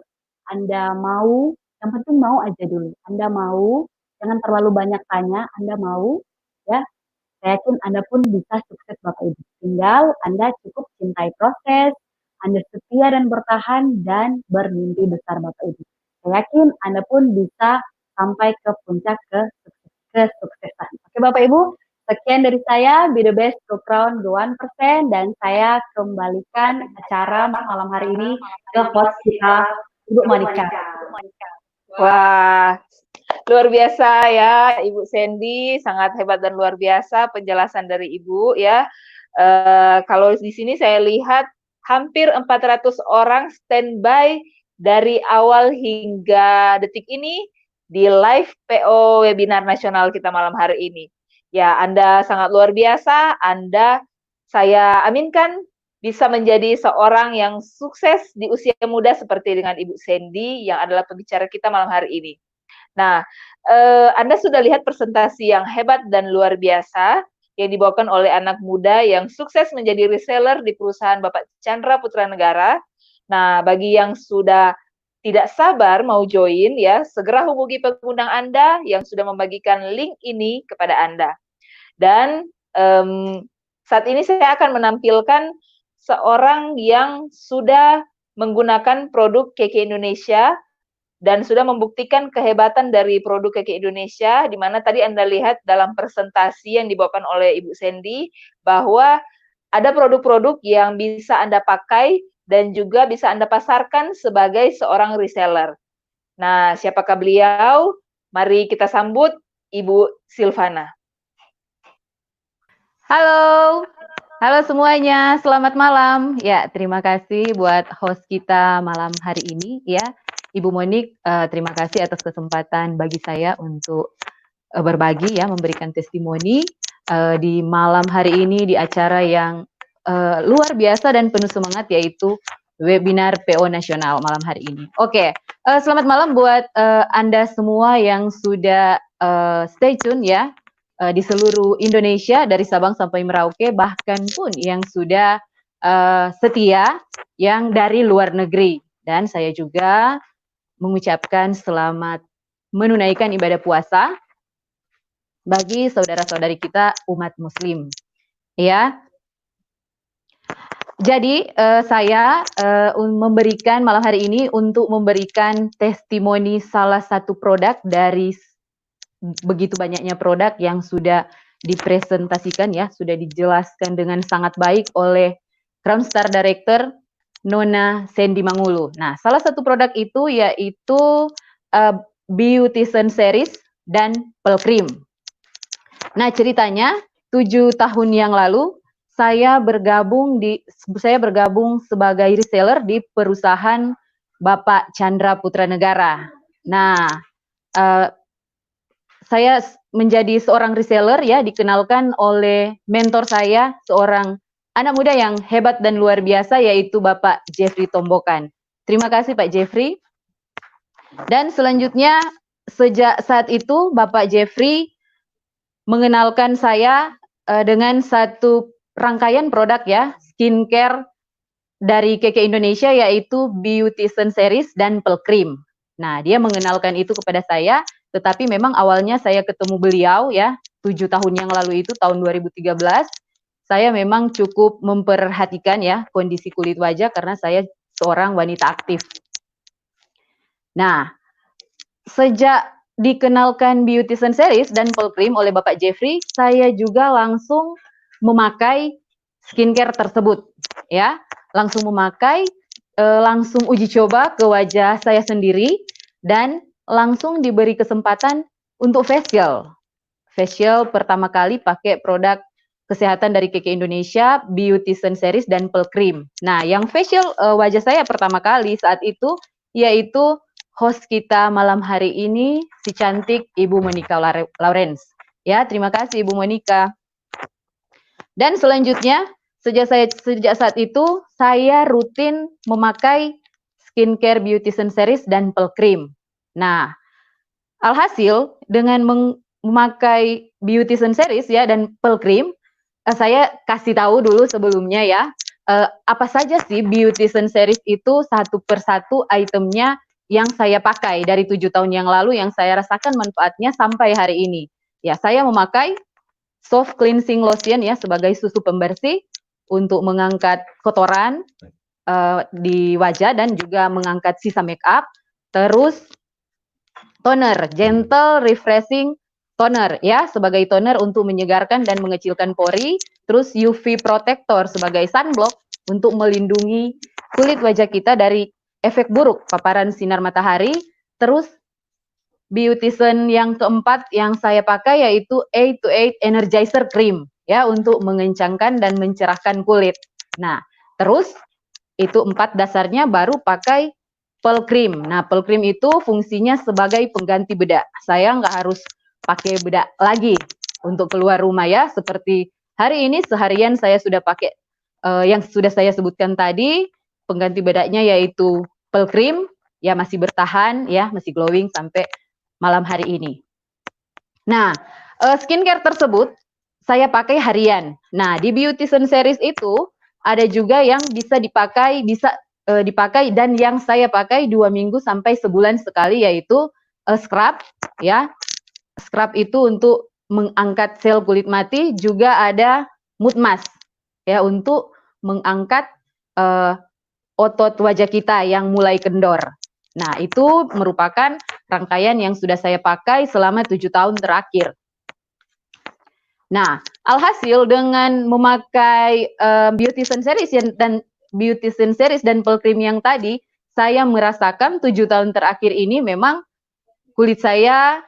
Anda mau, yang penting mau aja dulu. Anda mau, jangan terlalu banyak tanya, Anda mau, ya. Saya yakin Anda pun bisa sukses Bapak Ibu. Tinggal Anda cukup cintai proses, Anda setia dan bertahan, dan bermimpi besar Bapak Ibu. Saya yakin Anda pun bisa sampai ke puncak kesuksesan. Oke Bapak Ibu, sekian dari saya, Be The Best to Crown the 1%, dan saya kembalikan acara malam hari ini ke host kita, Ibu Monica. Wah, luar biasa ya Ibu Sandy, sangat hebat dan luar biasa penjelasan dari Ibu ya. Kalau di sini saya lihat hampir 400 orang standby dari awal hingga detik ini di live PO webinar nasional kita malam hari ini. Ya, Anda sangat luar biasa, saya aminkan bisa menjadi seorang yang sukses di usia muda seperti dengan Ibu Sandy yang adalah pembicara kita malam hari ini. Nah, Anda sudah lihat presentasi yang hebat dan luar biasa yang dibawakan oleh anak muda yang sukses menjadi reseller di perusahaan Bapak Chandra Putra Negara. Nah, bagi yang sudah tidak sabar mau join ya, segera hubungi pengundang Anda yang sudah membagikan link ini kepada Anda. Dan saat ini saya akan menampilkan seorang yang sudah menggunakan produk KK Indonesia dan sudah membuktikan kehebatan dari produk KK Indonesia, di mana tadi Anda lihat dalam presentasi yang dibawakan oleh Ibu Sandy, bahwa ada produk-produk yang bisa Anda pakai dan juga bisa Anda pasarkan sebagai seorang reseller. Nah, siapakah beliau? Mari kita sambut Ibu Silvana. Halo, halo semuanya, selamat malam. Ya, terima kasih buat host kita malam hari ini ya. Ibu Monik, terima kasih atas kesempatan bagi saya untuk berbagi ya, memberikan testimoni di malam hari ini di acara yang luar biasa dan penuh semangat, yaitu webinar PO Nasional malam hari ini. Oke, selamat malam buat Anda semua yang sudah stay tune ya di seluruh Indonesia dari Sabang sampai Merauke, bahkan pun yang sudah setia yang dari luar negeri. Dan saya juga mengucapkan selamat menunaikan ibadah puasa bagi saudara-saudari kita umat muslim. Ya. Jadi saya memberikan malam hari ini untuk memberikan testimoni salah satu produk dari begitu banyaknya produk yang sudah dipresentasikan ya, sudah dijelaskan dengan sangat baik oleh Crown Star Director Nona Sandy Mangulu. Nah, salah satu produk itu yaitu Beautician Series dan Pelcream. Nah, ceritanya 7 tahun yang lalu saya bergabung sebagai reseller di perusahaan Bapak Chandra Putra Negara. Nah, saya menjadi seorang reseller ya, dikenalkan oleh mentor saya, seorang anak muda yang hebat dan luar biasa, yaitu Bapak Jeffrey Tombokan. Terima kasih Pak Jeffrey. Dan selanjutnya sejak saat itu Bapak Jeffrey mengenalkan saya dengan satu rangkaian produk ya, skincare dari KK Indonesia, yaitu Beautician Series dan Pelcream. Nah, dia mengenalkan itu kepada saya, tetapi memang awalnya saya ketemu beliau ya, 7 tahun yang lalu itu, tahun 2013, saya memang cukup memperhatikan ya kondisi kulit wajah karena saya seorang wanita aktif. Nah, sejak dikenalkan Beautician Series dan Pelcream oleh Bapak Jeffrey, saya juga langsung memakai skincare tersebut ya, langsung memakai, langsung uji coba ke wajah saya sendiri dan langsung diberi kesempatan untuk facial pertama kali pakai produk kesehatan dari KK Indonesia, Beautician Series dan Pelcream. Nah, yang facial wajah saya pertama kali saat itu yaitu host kita malam hari ini, si cantik Ibu Monica Lawrence. Ya, terima kasih Ibu Monica. Dan selanjutnya, sejak saat itu, saya rutin memakai skincare Beautician Series dan Pelcream. Nah, alhasil dengan memakai Beautician Series ya dan Pelcream, saya kasih tahu dulu sebelumnya ya, apa saja sih Beautician Series itu satu persatu itemnya yang saya pakai dari 7 tahun yang lalu yang saya rasakan manfaatnya sampai hari ini. Ya, saya memakai soft cleansing lotion ya sebagai susu pembersih untuk mengangkat kotoran di wajah dan juga mengangkat sisa make up. Terus toner, gentle refreshing toner ya sebagai toner untuk menyegarkan dan mengecilkan pori. Terus UV protector sebagai sunblock untuk melindungi kulit wajah kita dari efek buruk paparan sinar matahari. Terus Beautician yang keempat yang saya pakai yaitu 8-to-8 Energizer Cream ya untuk mengencangkan dan mencerahkan kulit. Nah, terus itu 4 dasarnya baru pakai Pelcream. Nah, Pelcream itu fungsinya sebagai pengganti bedak. Saya nggak harus pakai bedak lagi untuk keluar rumah ya. Seperti hari ini seharian saya sudah pakai yang sudah saya sebutkan tadi, pengganti bedaknya yaitu Pelcream, ya masih bertahan ya, masih glowing sampai malam hari ini. Nah, skincare tersebut saya pakai harian. Nah, di Beautician Series itu ada juga yang bisa dipakai dan yang saya pakai 2 minggu sampai sebulan sekali, yaitu scrub ya. Scrub itu untuk mengangkat sel kulit mati, juga ada mood mask ya untuk mengangkat otot wajah kita yang mulai kendor. Nah, itu merupakan rangkaian yang sudah saya pakai selama 7 tahun terakhir. Nah, alhasil dengan memakai Beautician Series dan Pelcream yang tadi, saya merasakan 7 tahun terakhir ini memang kulit saya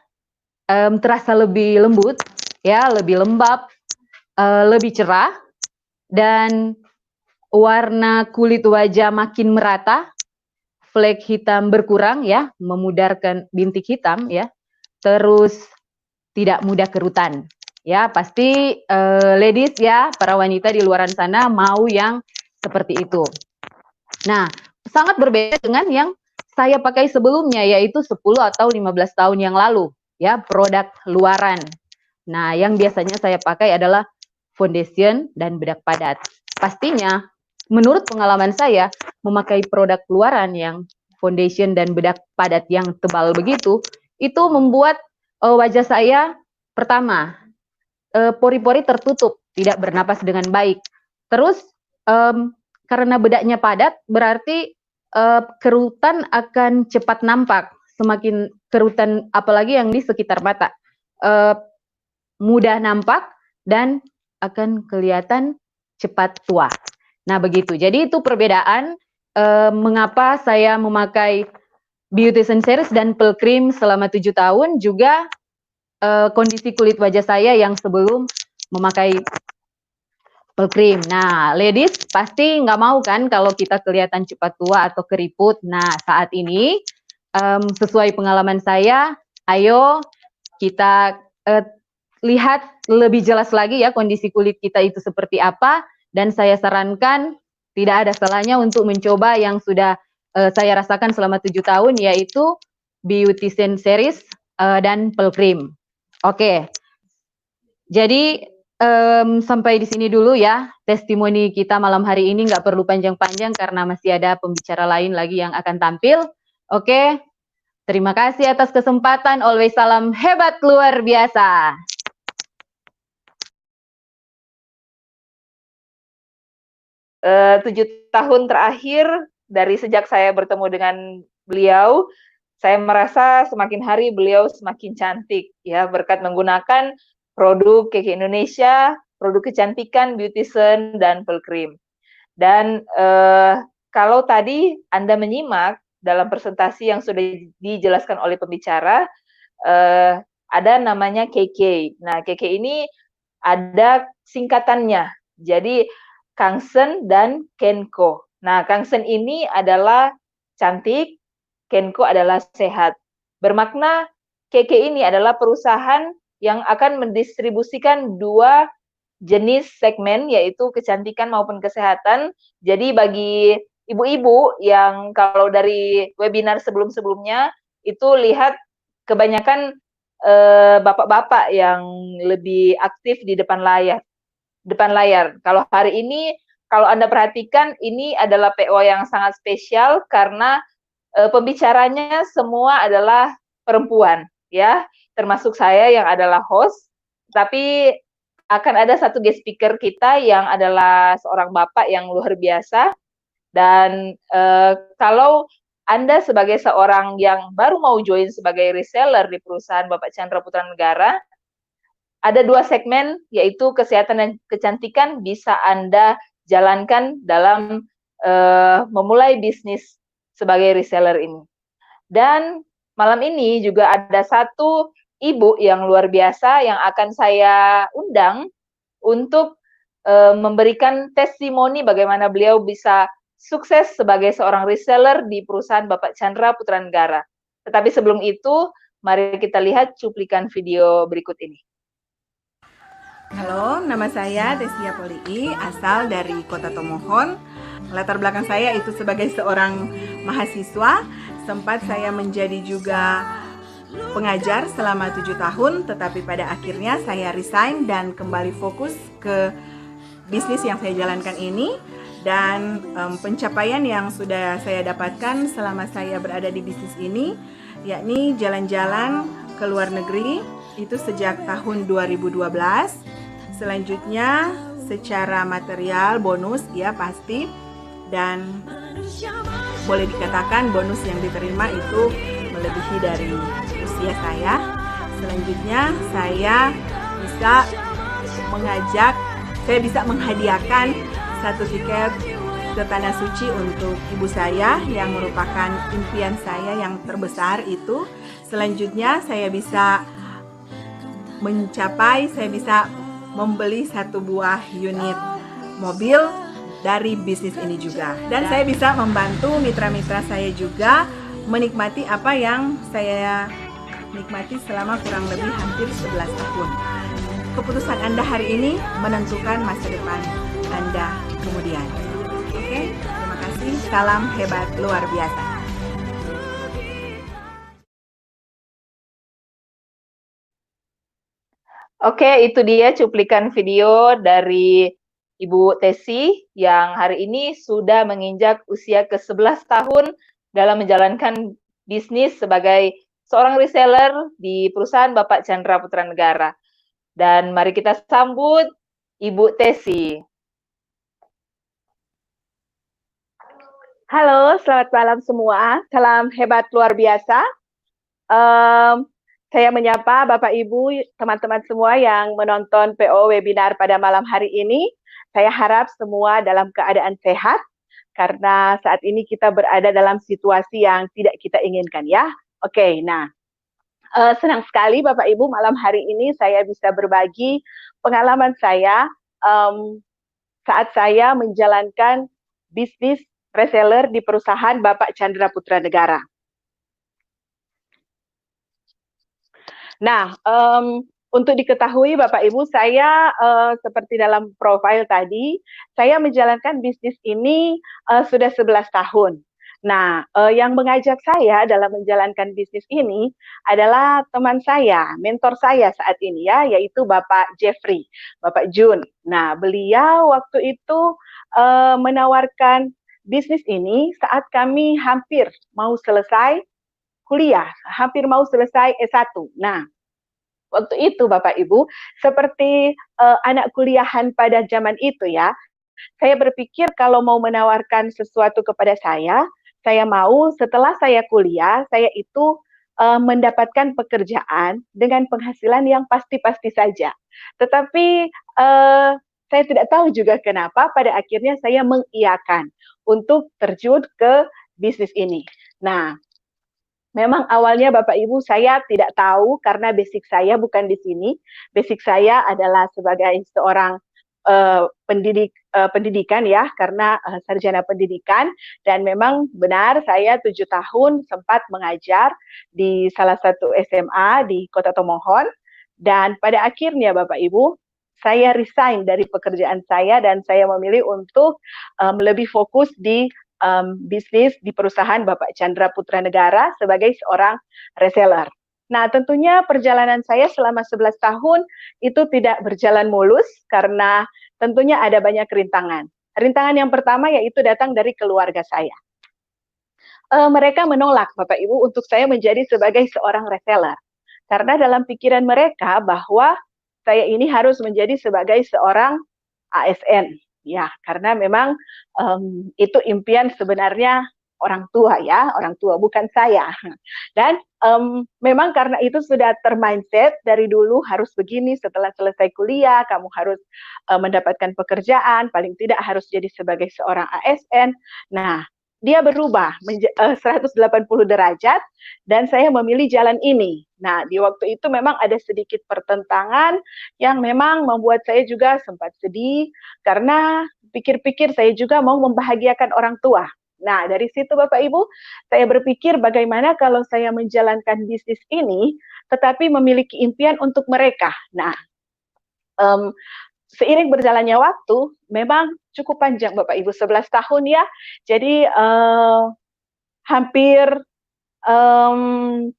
terasa lebih lembut, ya, lebih lembab, lebih cerah, dan warna kulit wajah makin merata. Flek hitam berkurang ya, memudarkan bintik hitam ya, terus tidak mudah kerutan ya. Pasti ladies ya, para wanita di luaran sana mau yang seperti itu. Nah, sangat berbeda dengan yang saya pakai sebelumnya, yaitu 10 atau 15 tahun yang lalu ya, produk luaran. Nah, yang biasanya saya pakai adalah foundation dan bedak padat. Pastinya menurut pengalaman saya, memakai produk luaran yang foundation dan bedak padat yang tebal begitu, itu membuat wajah saya pertama, pori-pori tertutup, tidak bernapas dengan baik. Terus karena bedaknya padat, berarti kerutan akan cepat nampak. Semakin kerutan, apalagi yang di sekitar mata, mudah nampak dan akan kelihatan cepat tua. Nah, begitu. Jadi itu perbedaan mengapa saya memakai Beautician Series dan Pearl Cream selama 7 tahun, juga kondisi kulit wajah saya yang sebelum memakai Pearl Cream. Nah, ladies pasti nggak mau kan kalau kita kelihatan cepat tua atau keriput. Nah, saat ini sesuai pengalaman saya, ayo kita lihat lebih jelas lagi ya kondisi kulit kita itu seperti apa. Dan saya sarankan tidak ada salahnya untuk mencoba yang sudah saya rasakan selama 7 tahun, yaitu Beautician Series dan Pearl Cream. Oke, jadi sampai di sini dulu ya testimoni kita malam hari ini, nggak perlu panjang-panjang karena masih ada pembicara lain lagi yang akan tampil. Oke, terima kasih atas kesempatan. Always salam hebat luar biasa. Tujuh tahun terakhir dari sejak saya bertemu dengan beliau, saya merasa semakin hari beliau semakin cantik ya, berkat menggunakan produk KK Indonesia, produk kecantikan Beautician dan Pearl Cream. Dan kalau tadi Anda menyimak dalam presentasi yang sudah dijelaskan oleh pembicara, ada namanya KK. Nah, KK ini ada singkatannya. Jadi Kangsen dan Kenko. Nah, Kangsen ini adalah cantik, Kenko adalah sehat. Bermakna KK ini adalah perusahaan yang akan mendistribusikan dua jenis segmen, yaitu kecantikan maupun kesehatan. Jadi bagi ibu-ibu yang kalau dari webinar sebelum-sebelumnya itu lihat kebanyakan bapak-bapak yang lebih aktif di depan layar. Kalau hari ini, kalau Anda perhatikan, ini adalah PO yang sangat spesial karena pembicaranya semua adalah perempuan, ya, termasuk saya yang adalah host. Tapi akan ada satu guest speaker kita yang adalah seorang bapak yang luar biasa. Dan kalau Anda sebagai seorang yang baru mau join sebagai reseller di perusahaan Bapak Chandra Putra Negara, ada dua segmen, yaitu kesehatan dan kecantikan, bisa Anda jalankan dalam memulai bisnis sebagai reseller ini. Dan malam ini juga ada satu ibu yang luar biasa yang akan saya undang untuk memberikan testimoni bagaimana beliau bisa sukses sebagai seorang reseller di perusahaan Bapak Chandra Putra Negara. Tetapi sebelum itu, mari kita lihat cuplikan video berikut ini. Halo, nama saya Desia Polii, asal dari Kota Tomohon. Latar belakang saya itu sebagai seorang mahasiswa, sempat saya menjadi juga pengajar selama 7 tahun, tetapi pada akhirnya saya resign dan kembali fokus ke bisnis yang saya jalankan ini. Dan pencapaian yang sudah saya dapatkan selama saya berada di bisnis ini, yakni jalan-jalan ke luar negeri, itu sejak tahun 2012. Selanjutnya secara material bonus ya pasti, dan boleh dikatakan bonus yang diterima itu melebihi dari usia saya. Selanjutnya saya bisa menghadiahkan satu tiket ke Tanah Suci untuk ibu saya yang merupakan impian saya yang terbesar itu. Selanjutnya saya bisa membeli satu buah unit mobil dari bisnis ini juga. Dan saya bisa membantu mitra-mitra saya juga menikmati apa yang saya nikmati selama kurang lebih hampir 11 tahun. Keputusan Anda hari ini menentukan masa depan Anda kemudian. Oke, terima kasih. Salam hebat luar biasa. Oke, itu dia cuplikan video dari Ibu Tesi yang hari ini sudah menginjak usia ke-11 tahun dalam menjalankan bisnis sebagai seorang reseller di perusahaan Bapak Chandra Putra Negara. Dan mari kita sambut Ibu Tesi. Halo, selamat malam semua. Salam hebat luar biasa. Saya menyapa Bapak Ibu, teman-teman semua yang menonton PO webinar pada malam hari ini. Saya harap semua dalam keadaan sehat, karena saat ini kita berada dalam situasi yang tidak kita inginkan ya. Oke, nah senang sekali Bapak Ibu malam hari ini saya bisa berbagi pengalaman saya saat saya menjalankan bisnis reseller di perusahaan Bapak Chandra Putra Negara. Nah, untuk diketahui Bapak Ibu, saya seperti dalam profil tadi, saya menjalankan bisnis ini sudah 11 tahun. Nah, yang mengajak saya dalam menjalankan bisnis ini adalah teman saya, mentor saya saat ini ya, yaitu Bapak Jeffrey, Bapak Jun. Nah, beliau waktu itu menawarkan bisnis ini saat kami hampir mau selesai kuliah, hampir mau selesai S1. Nah, waktu itu Bapak Ibu, seperti anak kuliahan pada zaman itu ya, saya berpikir kalau mau menawarkan sesuatu kepada saya mau setelah saya kuliah, saya itu mendapatkan pekerjaan dengan penghasilan yang pasti-pasti saja. Tetapi saya tidak tahu juga kenapa pada akhirnya saya mengiyakan untuk terjun ke bisnis ini. Nah, memang awalnya Bapak Ibu saya tidak tahu karena basic saya bukan di sini. Basic saya adalah sebagai seorang pendidikan ya, karena sarjana pendidikan, dan memang benar saya 7 tahun sempat mengajar di salah satu SMA di Kota Tomohon, dan pada akhirnya Bapak Ibu saya resign dari pekerjaan saya dan saya memilih untuk lebih fokus di bisnis di perusahaan Bapak Chandra Putra Negara sebagai seorang reseller. Nah, tentunya perjalanan saya selama 11 tahun itu tidak berjalan mulus karena tentunya ada banyak rintangan. Rintangan yang pertama yaitu datang dari keluarga saya. Mereka menolak Bapak Ibu untuk saya menjadi sebagai seorang reseller. Karena dalam pikiran mereka bahwa saya ini harus menjadi sebagai seorang ASN. Ya, karena memang itu impian sebenarnya orang tua ya, orang tua bukan saya. Dan memang karena itu sudah termindset dari dulu harus begini, setelah selesai kuliah kamu harus mendapatkan pekerjaan, paling tidak harus jadi sebagai seorang ASN. Nah, dia berubah 180 derajat dan saya memilih jalan ini. Nah, di waktu itu memang ada sedikit pertentangan yang memang membuat saya juga sempat sedih karena pikir-pikir saya juga mau membahagiakan orang tua. Nah, dari situ Bapak Ibu, saya berpikir bagaimana kalau saya menjalankan bisnis ini tetapi memiliki impian untuk mereka. Nah, seiring berjalannya waktu, memang cukup panjang Bapak Ibu, 11 tahun ya. Jadi hampir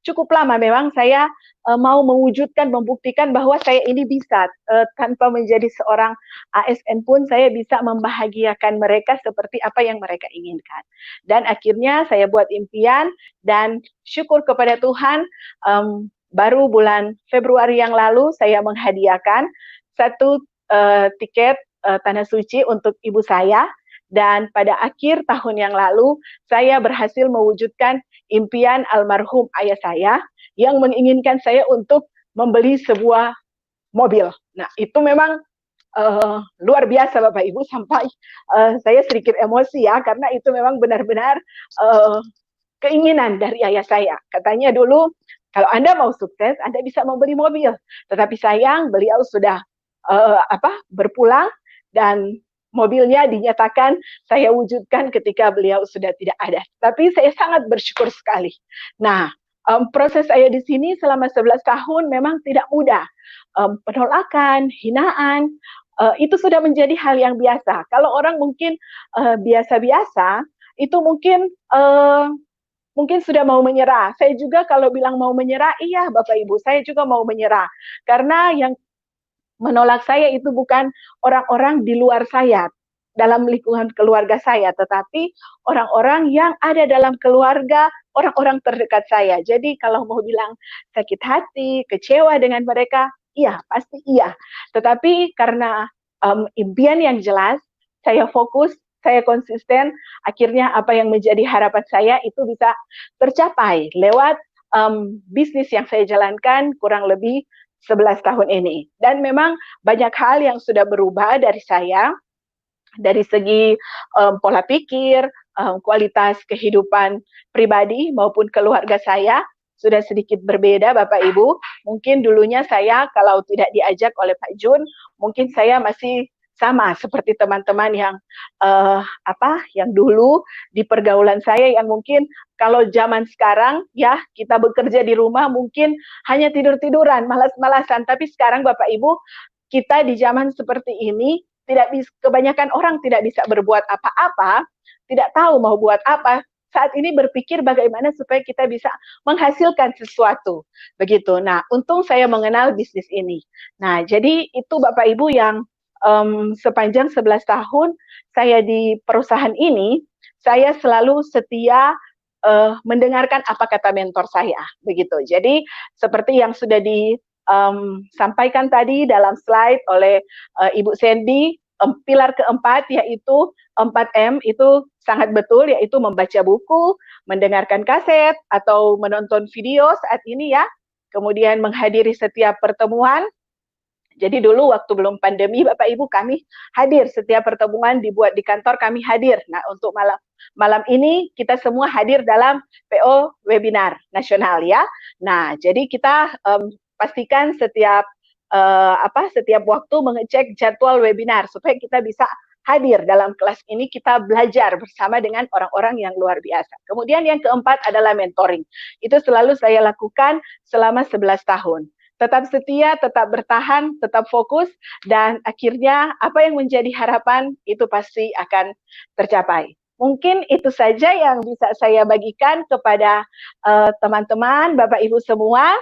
cukup lama memang saya mau mewujudkan, membuktikan bahwa saya ini bisa tanpa menjadi seorang ASN pun saya bisa membahagiakan mereka seperti apa yang mereka inginkan. Dan akhirnya saya buat impian dan syukur kepada Tuhan, baru bulan Februari yang lalu saya menghadiahkan satu tiket Tanah Suci untuk ibu saya. Dan pada akhir tahun yang lalu, saya berhasil mewujudkan impian almarhum ayah saya yang menginginkan saya untuk membeli sebuah mobil. Nah, itu memang luar biasa Bapak Ibu, sampai saya sedikit emosi ya, karena itu memang benar-benar keinginan dari ayah saya. Katanya dulu, kalau Anda mau sukses, Anda bisa membeli mobil. Tetapi sayang, beliau sudah berpulang dan mobilnya dinyatakan saya wujudkan ketika beliau sudah tidak ada. Tapi saya sangat bersyukur sekali. Nah, proses saya di sini selama 11 tahun memang tidak mudah. Penolakan, hinaan, itu sudah menjadi hal yang biasa. Kalau orang mungkin biasa-biasa, itu mungkin sudah mau menyerah. Saya juga kalau bilang mau menyerah, iya Bapak Ibu, saya juga mau menyerah. Karena yang menolak saya itu bukan orang-orang di luar saya, dalam lingkungan keluarga saya, tetapi orang-orang yang ada dalam keluarga, orang-orang terdekat saya. Jadi kalau mau bilang sakit hati, kecewa dengan mereka, iya, pasti iya. Tetapi karena impian yang jelas, saya fokus saya konsisten, akhirnya apa yang menjadi harapan saya itu bisa tercapai lewat bisnis yang saya jalankan kurang lebih 11 tahun ini. Dan memang banyak hal yang sudah berubah dari saya, dari segi pola pikir, kualitas kehidupan pribadi maupun keluarga saya sudah sedikit berbeda Bapak Ibu. Mungkin dulunya saya kalau tidak diajak oleh Pak Jun, mungkin saya masih sama seperti teman-teman yang yang dulu di pergaulan saya, yang mungkin kalau zaman sekarang ya kita bekerja di rumah mungkin hanya tidur-tiduran, malas-malasan. Tapi sekarang Bapak Ibu, kita di zaman seperti ini kebanyakan orang tidak bisa berbuat apa-apa, tidak tahu mau buat apa. Saat ini berpikir bagaimana supaya kita bisa menghasilkan sesuatu. Begitu. Nah, untung saya mengenal bisnis ini. Nah, jadi itu Bapak Ibu yang sepanjang 11 tahun saya di perusahaan ini, saya selalu setia mendengarkan apa kata mentor saya. Begitu. Jadi, seperti yang sudah disampaikan tadi dalam slide oleh Ibu Sandy, pilar keempat yaitu 4M itu sangat betul, yaitu membaca buku, mendengarkan kaset, atau menonton video saat ini ya, kemudian menghadiri setiap pertemuan. Jadi dulu waktu belum pandemi Bapak Ibu kami hadir, setiap pertemuan dibuat di kantor kami hadir. Nah untuk malam ini kita semua hadir dalam PO webinar nasional ya. Nah jadi kita pastikan setiap waktu mengecek jadwal webinar supaya kita bisa hadir dalam kelas ini, kita belajar bersama dengan orang-orang yang luar biasa. Kemudian yang keempat adalah mentoring. Itu selalu saya lakukan selama 11 tahun. Tetap setia, tetap bertahan, tetap fokus, dan akhirnya apa yang menjadi harapan itu pasti akan tercapai. Mungkin itu saja yang bisa saya bagikan kepada teman-teman, Bapak Ibu semua.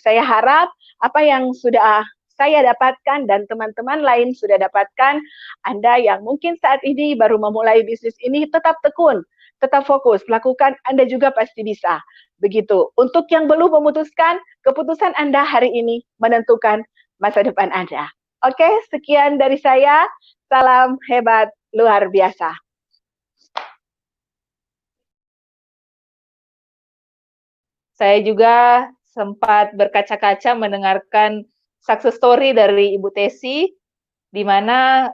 Saya harap apa yang sudah saya dapatkan dan teman-teman lain sudah dapatkan, Anda yang mungkin saat ini baru memulai bisnis ini tetap tekun, tetap fokus, lakukan, Anda juga pasti bisa. Begitu. Untuk yang belum memutuskan, keputusan Anda hari ini menentukan masa depan Anda. Oke, sekian dari saya. Salam hebat luar biasa. Saya juga sempat berkaca-kaca mendengarkan success story dari Ibu Tesi, di mana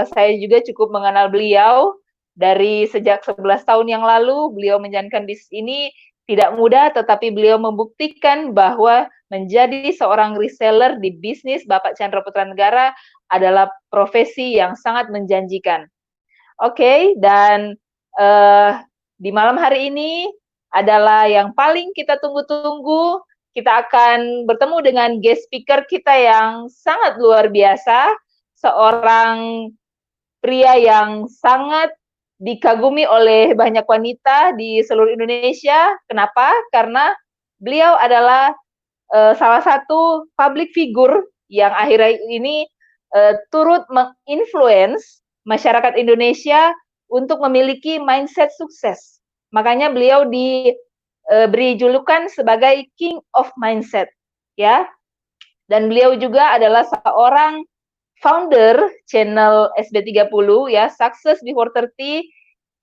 saya juga cukup mengenal beliau dari sejak 11 tahun yang lalu. Beliau menjalankan bisnis ini tidak mudah, tetapi beliau membuktikan bahwa menjadi seorang reseller di bisnis Bapak Chandra Putra Negara adalah profesi yang sangat menjanjikan. Oke, dan di malam hari ini adalah yang paling kita tunggu-tunggu. Kita akan bertemu dengan guest speaker kita yang sangat luar biasa, seorang pria yang sangat dikagumi oleh banyak wanita di seluruh Indonesia. Kenapa? Karena beliau adalah salah satu public figure yang akhir-akhir ini turut menginfluence masyarakat Indonesia untuk memiliki mindset sukses. Makanya beliau diberi julukan sebagai King of Mindset, ya. Dan beliau juga adalah seorang founder channel SB30 ya, Success Before 30.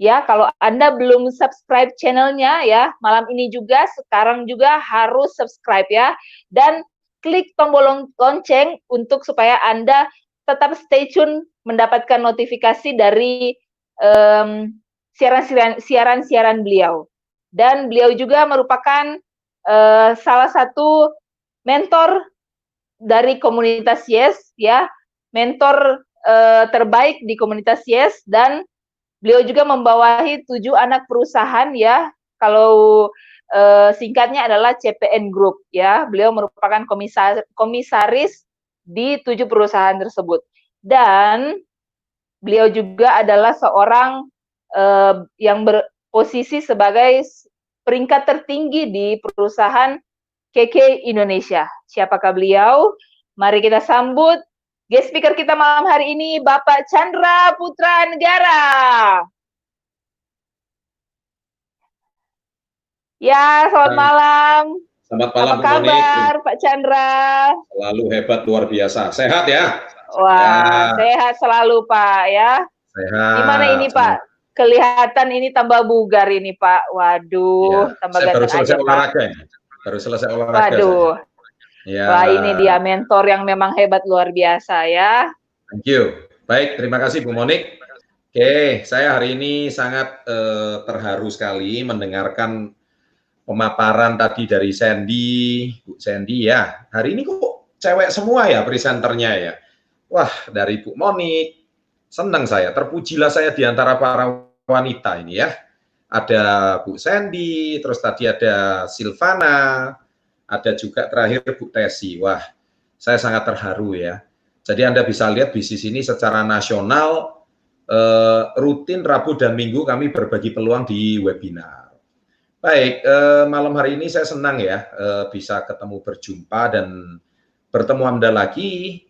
Ya, kalau Anda belum subscribe channelnya ya, malam ini juga, sekarang juga harus subscribe ya. Dan klik tombol lonceng untuk supaya Anda tetap stay tune mendapatkan notifikasi dari siaran-siaran beliau. Dan beliau juga merupakan salah satu mentor dari komunitas Yes ya, mentor terbaik di komunitas Yes, dan beliau juga membawahi 7 anak perusahaan ya. Kalau singkatnya adalah CPN Group ya. Beliau merupakan komisaris di 7 perusahaan tersebut. Dan beliau juga adalah seorang yang berposisi sebagai peringkat tertinggi di perusahaan KK Indonesia. Siapakah beliau? Mari kita sambut guest speaker kita malam hari ini, Bapak Chandra Putra Negara. Ya, selamat malam. Selamat malam, apa kabar, Pak Chandra? Selalu hebat, luar biasa. Sehat ya? Wah, ya. Sehat selalu, Pak ya. Sehat. Gimana ini Pak? Kelihatan ini tambah bugar ini Pak. Waduh, Ya, tambah saya baru ganteng selesai aja Pak. olahraga ini. Baru selesai olahraga. Waduh. Ya. Wah, ini dia mentor yang memang hebat luar biasa ya. Thank you. Baik, terima kasih Bu Monik. Oke, saya hari ini sangat terharu sekali mendengarkan pemaparan tadi dari Sandy, Bu Sandy ya. Hari ini kok cewek semua ya presenternya ya. Wah, dari Bu Monik, senang saya, terpujilah saya di antara para wanita ini ya. Ada Bu Sandy, terus tadi ada Silvana, ada juga terakhir Bu Tesi. Wah, saya sangat terharu ya. Jadi Anda bisa lihat bisnis ini secara nasional, rutin Rabu dan Minggu kami berbagi peluang di webinar. Baik, malam hari ini saya senang ya bisa ketemu berjumpa dan bertemu Anda lagi.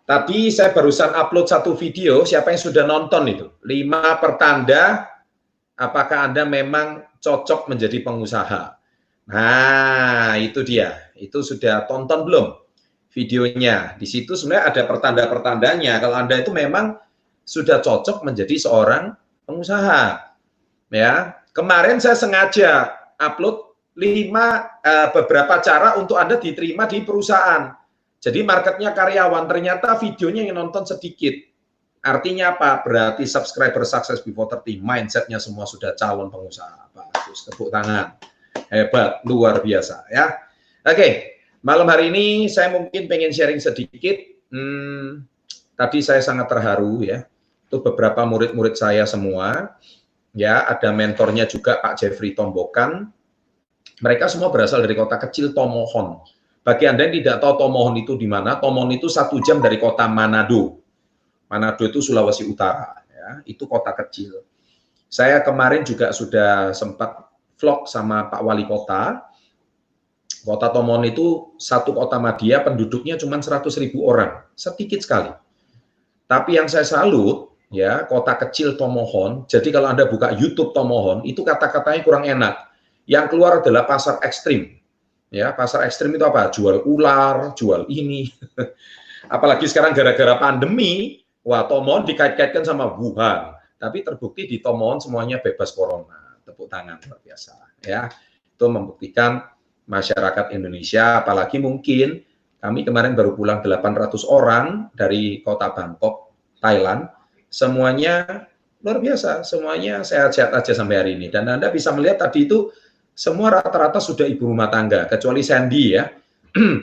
Tadi saya barusan upload satu video, siapa yang sudah nonton itu? 5 pertanda apakah Anda memang cocok menjadi pengusaha. Nah, itu dia. Itu sudah tonton belum videonya? Di situ sebenarnya ada pertanda-pertandanya. Kalau Anda itu memang sudah cocok menjadi seorang pengusaha. Ya, kemarin saya sengaja upload 5 beberapa cara untuk Anda diterima di perusahaan. Jadi marketnya karyawan, ternyata videonya yang nonton sedikit. Artinya apa? Berarti subscriber success before 30, mindsetnya semua sudah calon pengusaha. Bagus, tepuk tangan. Hebat, luar biasa ya. Oke, malam hari ini saya mungkin pengen sharing sedikit. Tadi saya sangat terharu ya. Itu beberapa murid-murid saya semua. Ya, ada mentornya juga Pak Jeffrey Tombokan. Mereka semua berasal dari kota kecil Tomohon. Bagi Anda yang tidak tahu Tomohon itu di mana, Tomohon itu 1 jam dari kota Manado. Manado itu Sulawesi Utara, ya, itu kota kecil. Saya kemarin juga sudah sempat vlog sama Pak Wali Kota. Kota Tomohon itu satu kota madya, penduduknya cuma 100.000 orang, sedikit sekali. Tapi yang saya salut, ya, kota kecil Tomohon. Jadi kalau Anda buka YouTube Tomohon, itu kata-katanya kurang enak. Yang keluar adalah pasar ekstrim. Ya, pasar ekstrim itu apa? Jual ular, jual ini. Apalagi sekarang gara-gara pandemi, wah Tomohon dikait-kaitkan sama Wuhan. Tapi terbukti di Tomohon semuanya bebas corona. Tepuk tangan luar biasa. Ya, itu membuktikan masyarakat Indonesia, apalagi mungkin kami kemarin baru pulang 800 orang dari kota Bangkok, Thailand. Semuanya luar biasa, semuanya sehat-sehat aja sampai hari ini. Dan Anda bisa melihat tadi itu semua rata-rata sudah ibu rumah tangga, kecuali Sandy ya,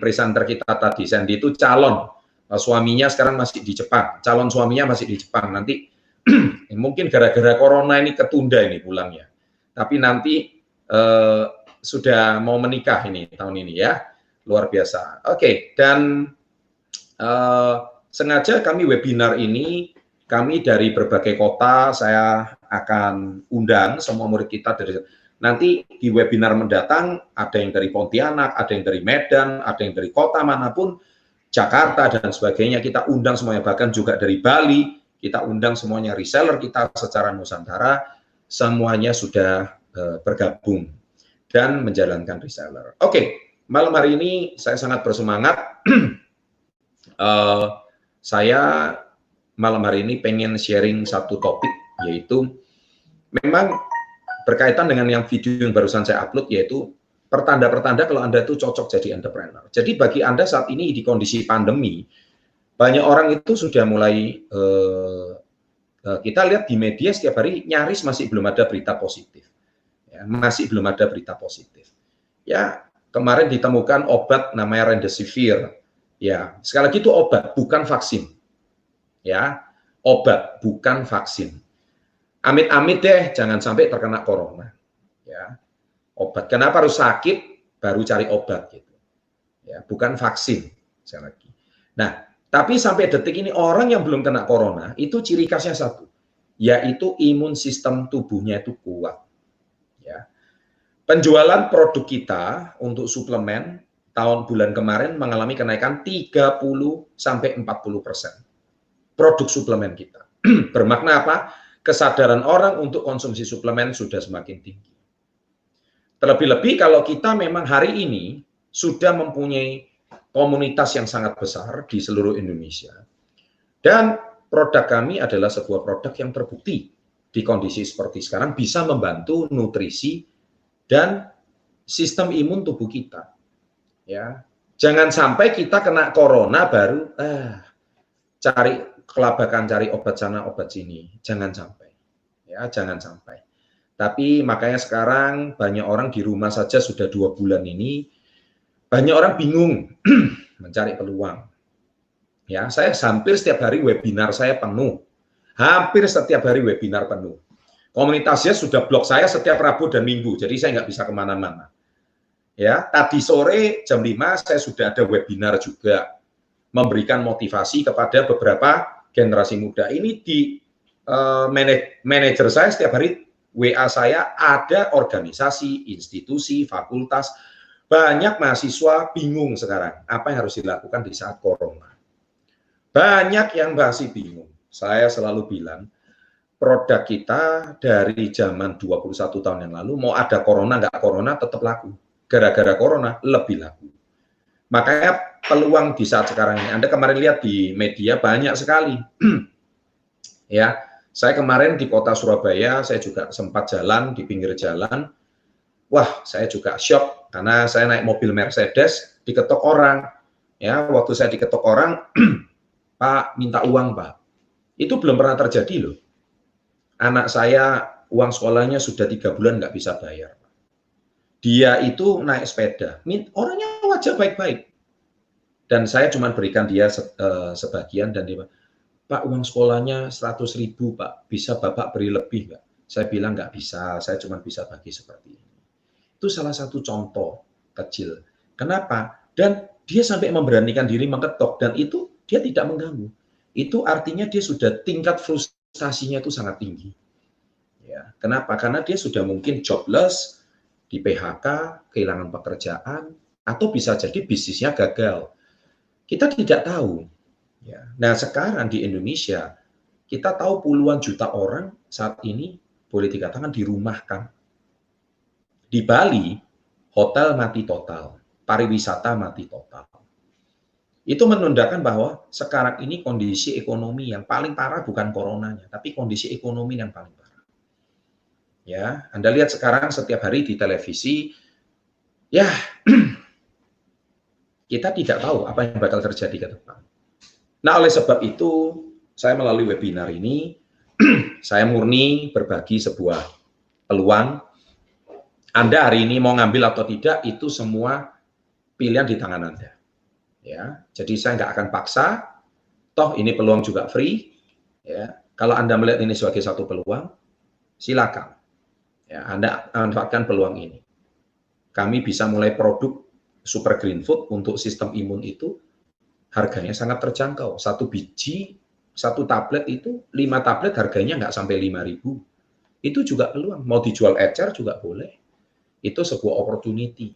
presenter kita tadi. Sandy itu calon, suaminya sekarang masih di Jepang, calon suaminya masih di Jepang. Nanti mungkin gara-gara corona ini ketunda ini pulangnya. Tapi nanti sudah mau menikah ini tahun ini ya, luar biasa. Oke, dan sengaja kami webinar ini, kami dari berbagai kota, saya akan undang semua murid kita dari nanti di webinar mendatang, ada yang dari Pontianak, ada yang dari Medan, ada yang dari kota manapun, Jakarta dan sebagainya, kita undang semuanya, bahkan juga dari Bali, kita undang semuanya reseller kita secara Nusantara, semuanya sudah bergabung dan menjalankan reseller. Oke, malam hari ini saya sangat bersemangat. Saya malam hari ini pengen sharing satu topik, yaitu memang berkaitan dengan yang video yang barusan saya upload, yaitu pertanda-pertanda kalau Anda itu cocok jadi entrepreneur. Jadi bagi Anda saat ini di kondisi pandemi, banyak orang itu sudah mulai, kita lihat di media setiap hari nyaris masih belum ada berita positif. Ya, masih belum ada berita positif. Ya, kemarin ditemukan obat namanya Remdesivir. Ya, sekali lagi itu obat, bukan vaksin. Ya, obat, bukan vaksin. Amit-amit deh, jangan sampai terkena corona. Ya, obat. Kenapa harus sakit baru cari obat gitu? Ya, bukan vaksin. Sekali lagi. Nah, tapi sampai detik ini orang yang belum kena corona itu ciri khasnya satu, yaitu imun sistem tubuhnya itu kuat. Ya, penjualan produk kita untuk suplemen tahun bulan kemarin mengalami kenaikan 30-40%. Produk suplemen kita. Bermakna apa? Kesadaran orang untuk konsumsi suplemen sudah semakin tinggi. Terlebih-lebih kalau kita memang hari ini sudah mempunyai komunitas yang sangat besar di seluruh Indonesia. Dan produk kami adalah sebuah produk yang terbukti di kondisi seperti sekarang bisa membantu nutrisi dan sistem imun tubuh kita. Ya, jangan sampai kita kena corona baru cari kelabakan, cari obat sana, obat sini. Jangan sampai. Ya, jangan sampai. Tapi makanya sekarang banyak orang di rumah saja sudah 2 bulan ini, banyak orang bingung mencari peluang. Ya, saya hampir setiap hari webinar saya penuh. Hampir setiap hari webinar penuh. Komunitasnya sudah blok saya setiap Rabu dan Minggu, jadi saya nggak bisa kemana-mana. Ya, tadi sore jam 5 saya sudah ada webinar juga, memberikan motivasi kepada beberapa generasi muda. Ini di manajer saya setiap hari WA saya ada organisasi, institusi, fakultas, banyak mahasiswa bingung sekarang apa yang harus dilakukan di saat corona. Banyak yang masih bingung. Saya selalu bilang, produk kita dari zaman 21 tahun yang lalu, mau ada corona, nggak corona, tetap laku. Gara-gara corona, lebih laku. Makanya peluang di saat sekarang ini, Anda kemarin lihat di media banyak sekali. Ya, saya kemarin di kota Surabaya, saya juga sempat jalan di pinggir jalan. Wah, saya juga shock, karena saya naik mobil Mercedes, diketok orang. Ya, waktu saya diketok orang, Pak, minta uang, Pak. Itu belum pernah terjadi loh. Anak saya uang sekolahnya sudah 3 bulan nggak bisa bayar. Dia itu naik sepeda, orangnya wajah baik-baik. Dan saya cuma berikan dia sebagian dan dia, Pak, uang sekolahnya 100.000, Pak. Bisa Bapak beri lebih nggak? Saya bilang nggak bisa, saya cuma bisa bagi seperti ini. Itu salah satu contoh kecil. Kenapa? Dan dia sampai memberanikan diri mengetok dan itu dia tidak mengganggu. Itu artinya dia sudah tingkat frustasinya itu sangat tinggi. Ya, kenapa? Karena dia sudah mungkin jobless, di PHK, kehilangan pekerjaan, atau bisa jadi bisnisnya gagal. Kita tidak tahu. Ya. Nah, sekarang di Indonesia, kita tahu puluhan juta orang saat ini boleh dikatakan dirumahkan. Di Bali, hotel mati total, pariwisata mati total. Itu menandakan bahwa sekarang ini kondisi ekonomi yang paling parah bukan coronanya, tapi kondisi ekonomi yang paling parah. Ya, Anda lihat sekarang setiap hari di televisi, ya kita tidak tahu apa yang bakal terjadi ke depan. Nah, oleh sebab itu, saya melalui webinar ini, saya murni berbagi sebuah peluang. Anda hari ini mau ngambil atau tidak, itu semua pilihan di tangan Anda. Ya, jadi saya nggak akan paksa, toh ini peluang juga free. Ya, kalau Anda melihat ini sebagai satu peluang, silakan. Ya, Anda manfaatkan peluang ini. Kami bisa mulai produk Super Green Food untuk sistem imun itu harganya sangat terjangkau. 1 biji, 1 tablet itu, 5 tablet harganya nggak sampai 5.000. Itu juga peluang. Mau dijual ecer juga boleh. Itu sebuah opportunity.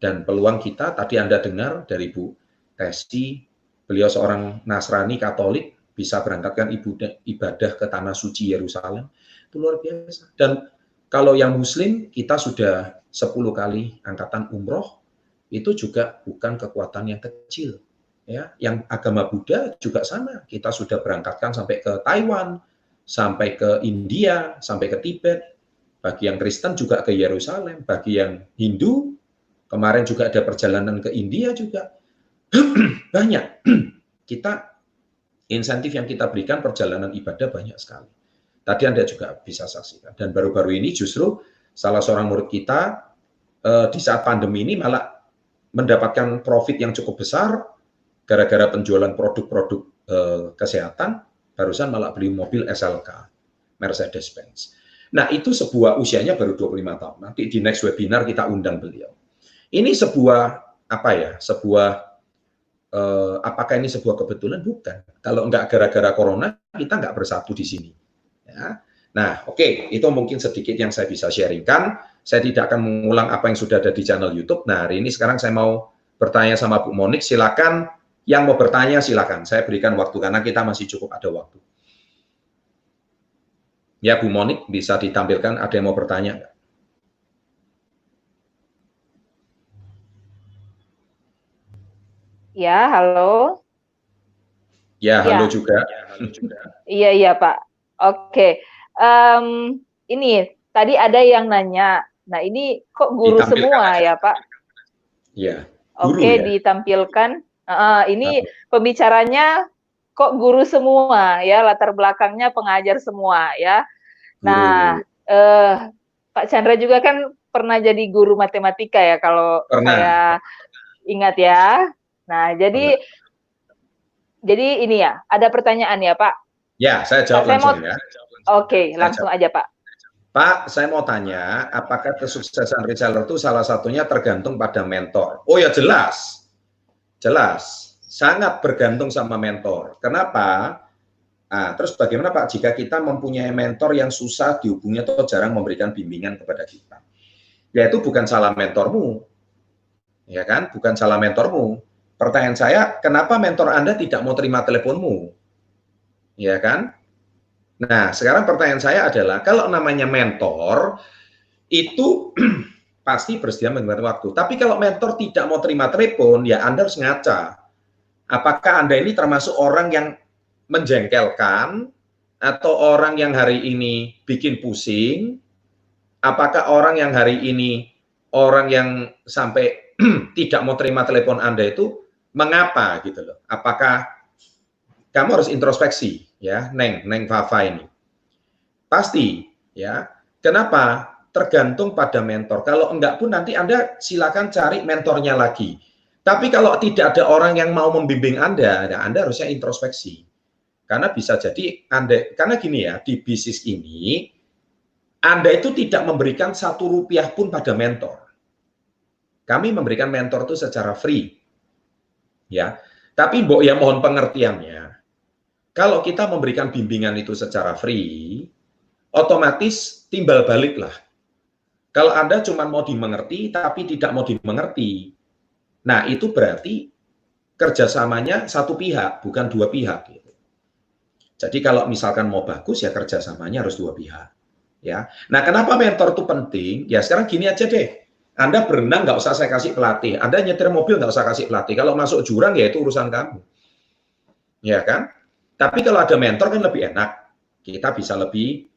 Dan peluang kita, tadi Anda dengar dari Bu Testi, beliau seorang Nasrani Katolik, bisa berangkatkan ibadah ke Tanah Suci Yerusalem. Itu luar biasa. Dan kalau yang Muslim, kita sudah 10 kali angkatan umroh, itu juga bukan kekuatan yang kecil. Ya, yang agama Buddha juga sama. Kita sudah berangkatkan sampai ke Taiwan, sampai ke India, sampai ke Tibet. Bagi yang Kristen juga ke Yerusalem. Bagi yang Hindu, kemarin juga ada perjalanan ke India juga. Banyak. Kita, insentif yang kita berikan perjalanan ibadah banyak sekali. Tadi Anda juga bisa saksikan. Dan baru-baru ini justru salah seorang murid kita di saat pandemi ini malah mendapatkan profit yang cukup besar gara-gara penjualan produk-produk kesehatan, barusan malah beli mobil SLK, Mercedes-Benz. Nah, itu sebuah usianya baru 25 tahun. Nanti di next webinar kita undang beliau. Ini sebuah, apa ya, apakah ini sebuah kebetulan? Bukan. Kalau nggak gara-gara corona, kita nggak bersatu di sini. Ya. Nah, oke, itu mungkin sedikit yang saya bisa sharingkan. Saya tidak akan mengulang apa yang sudah ada di channel YouTube. Nah, hari ini sekarang saya mau bertanya sama Bu Monik. Silakan, yang mau bertanya silakan. Saya berikan waktu karena kita masih cukup ada waktu. Ya, Bu Monik, bisa ditampilkan. Ada yang mau bertanya nggak? Ya, halo. Ya, Ya. halo juga. Iya Pak. Oke. Ini tadi ada yang nanya. Nah ini kok guru Ditampilkan semua aja. ya Pak? Ya, guru Oke, ya. ditampilkan. Ini pembicaranya kok guru semua ya, latar belakangnya pengajar semua ya. Nah, Pak Chandra juga kan pernah jadi guru matematika ya, kalau Pernah. saya ingat ya. Nah, jadi ini ya, ada pertanyaan ya Pak? Ya, saya jawab Pak, saya langsung mau- ya. Oke, langsung aja Pak. Pak, saya mau tanya, apakah kesuksesan reseller itu salah satunya tergantung pada mentor? Oh ya jelas, jelas, sangat bergantung sama mentor. Kenapa? Nah, terus bagaimana Pak jika kita mempunyai mentor yang susah dihubungi atau jarang memberikan bimbingan kepada kita? Ya itu bukan salah mentormu, ya kan? Bukan salah mentormu. Pertanyaan saya, kenapa mentor Anda tidak mau terima teleponmu? Ya kan? Nah, sekarang pertanyaan saya adalah, kalau namanya mentor, itu pasti bersedia memberikan waktu. Tapi kalau mentor tidak mau terima telepon, ya Anda harus ngaca. Apakah Anda ini termasuk orang yang menjengkelkan, atau orang yang hari ini bikin pusing? Apakah orang yang hari ini, orang yang sampai tidak mau terima telepon Anda itu, mengapa gitu loh? Apakah kamu harus introspeksi? Ya, Neng Fafa ini pasti ya. Kenapa? Tergantung pada mentor. Kalau enggak pun nanti Anda silakan cari mentornya lagi. Tapi kalau tidak ada orang yang mau membimbing Anda, ya Anda harusnya introspeksi. Karena bisa jadi Anda, karena gini ya, di bisnis ini Anda itu tidak memberikan 1 rupiah pun pada mentor. Kami memberikan mentor itu secara free, ya. Tapi Mbok ya mohon pengertiannya. Kalau kita memberikan bimbingan itu secara free, otomatis timbal baliklah. Kalau Anda cuma mau dimengerti, tapi tidak mau dimengerti, nah itu berarti kerjasamanya satu pihak, bukan 2 pihak. Gitu. Jadi kalau misalkan mau bagus, ya kerjasamanya harus 2 pihak. Ya. Nah kenapa mentor itu penting? Ya sekarang gini aja deh. Anda berenang nggak usah saya kasih pelatih. Anda nyetir mobil nggak usah kasih pelatih. Kalau masuk jurang ya itu urusan kamu. Ya kan? Tapi kalau ada mentor kan lebih enak. Kita bisa lebih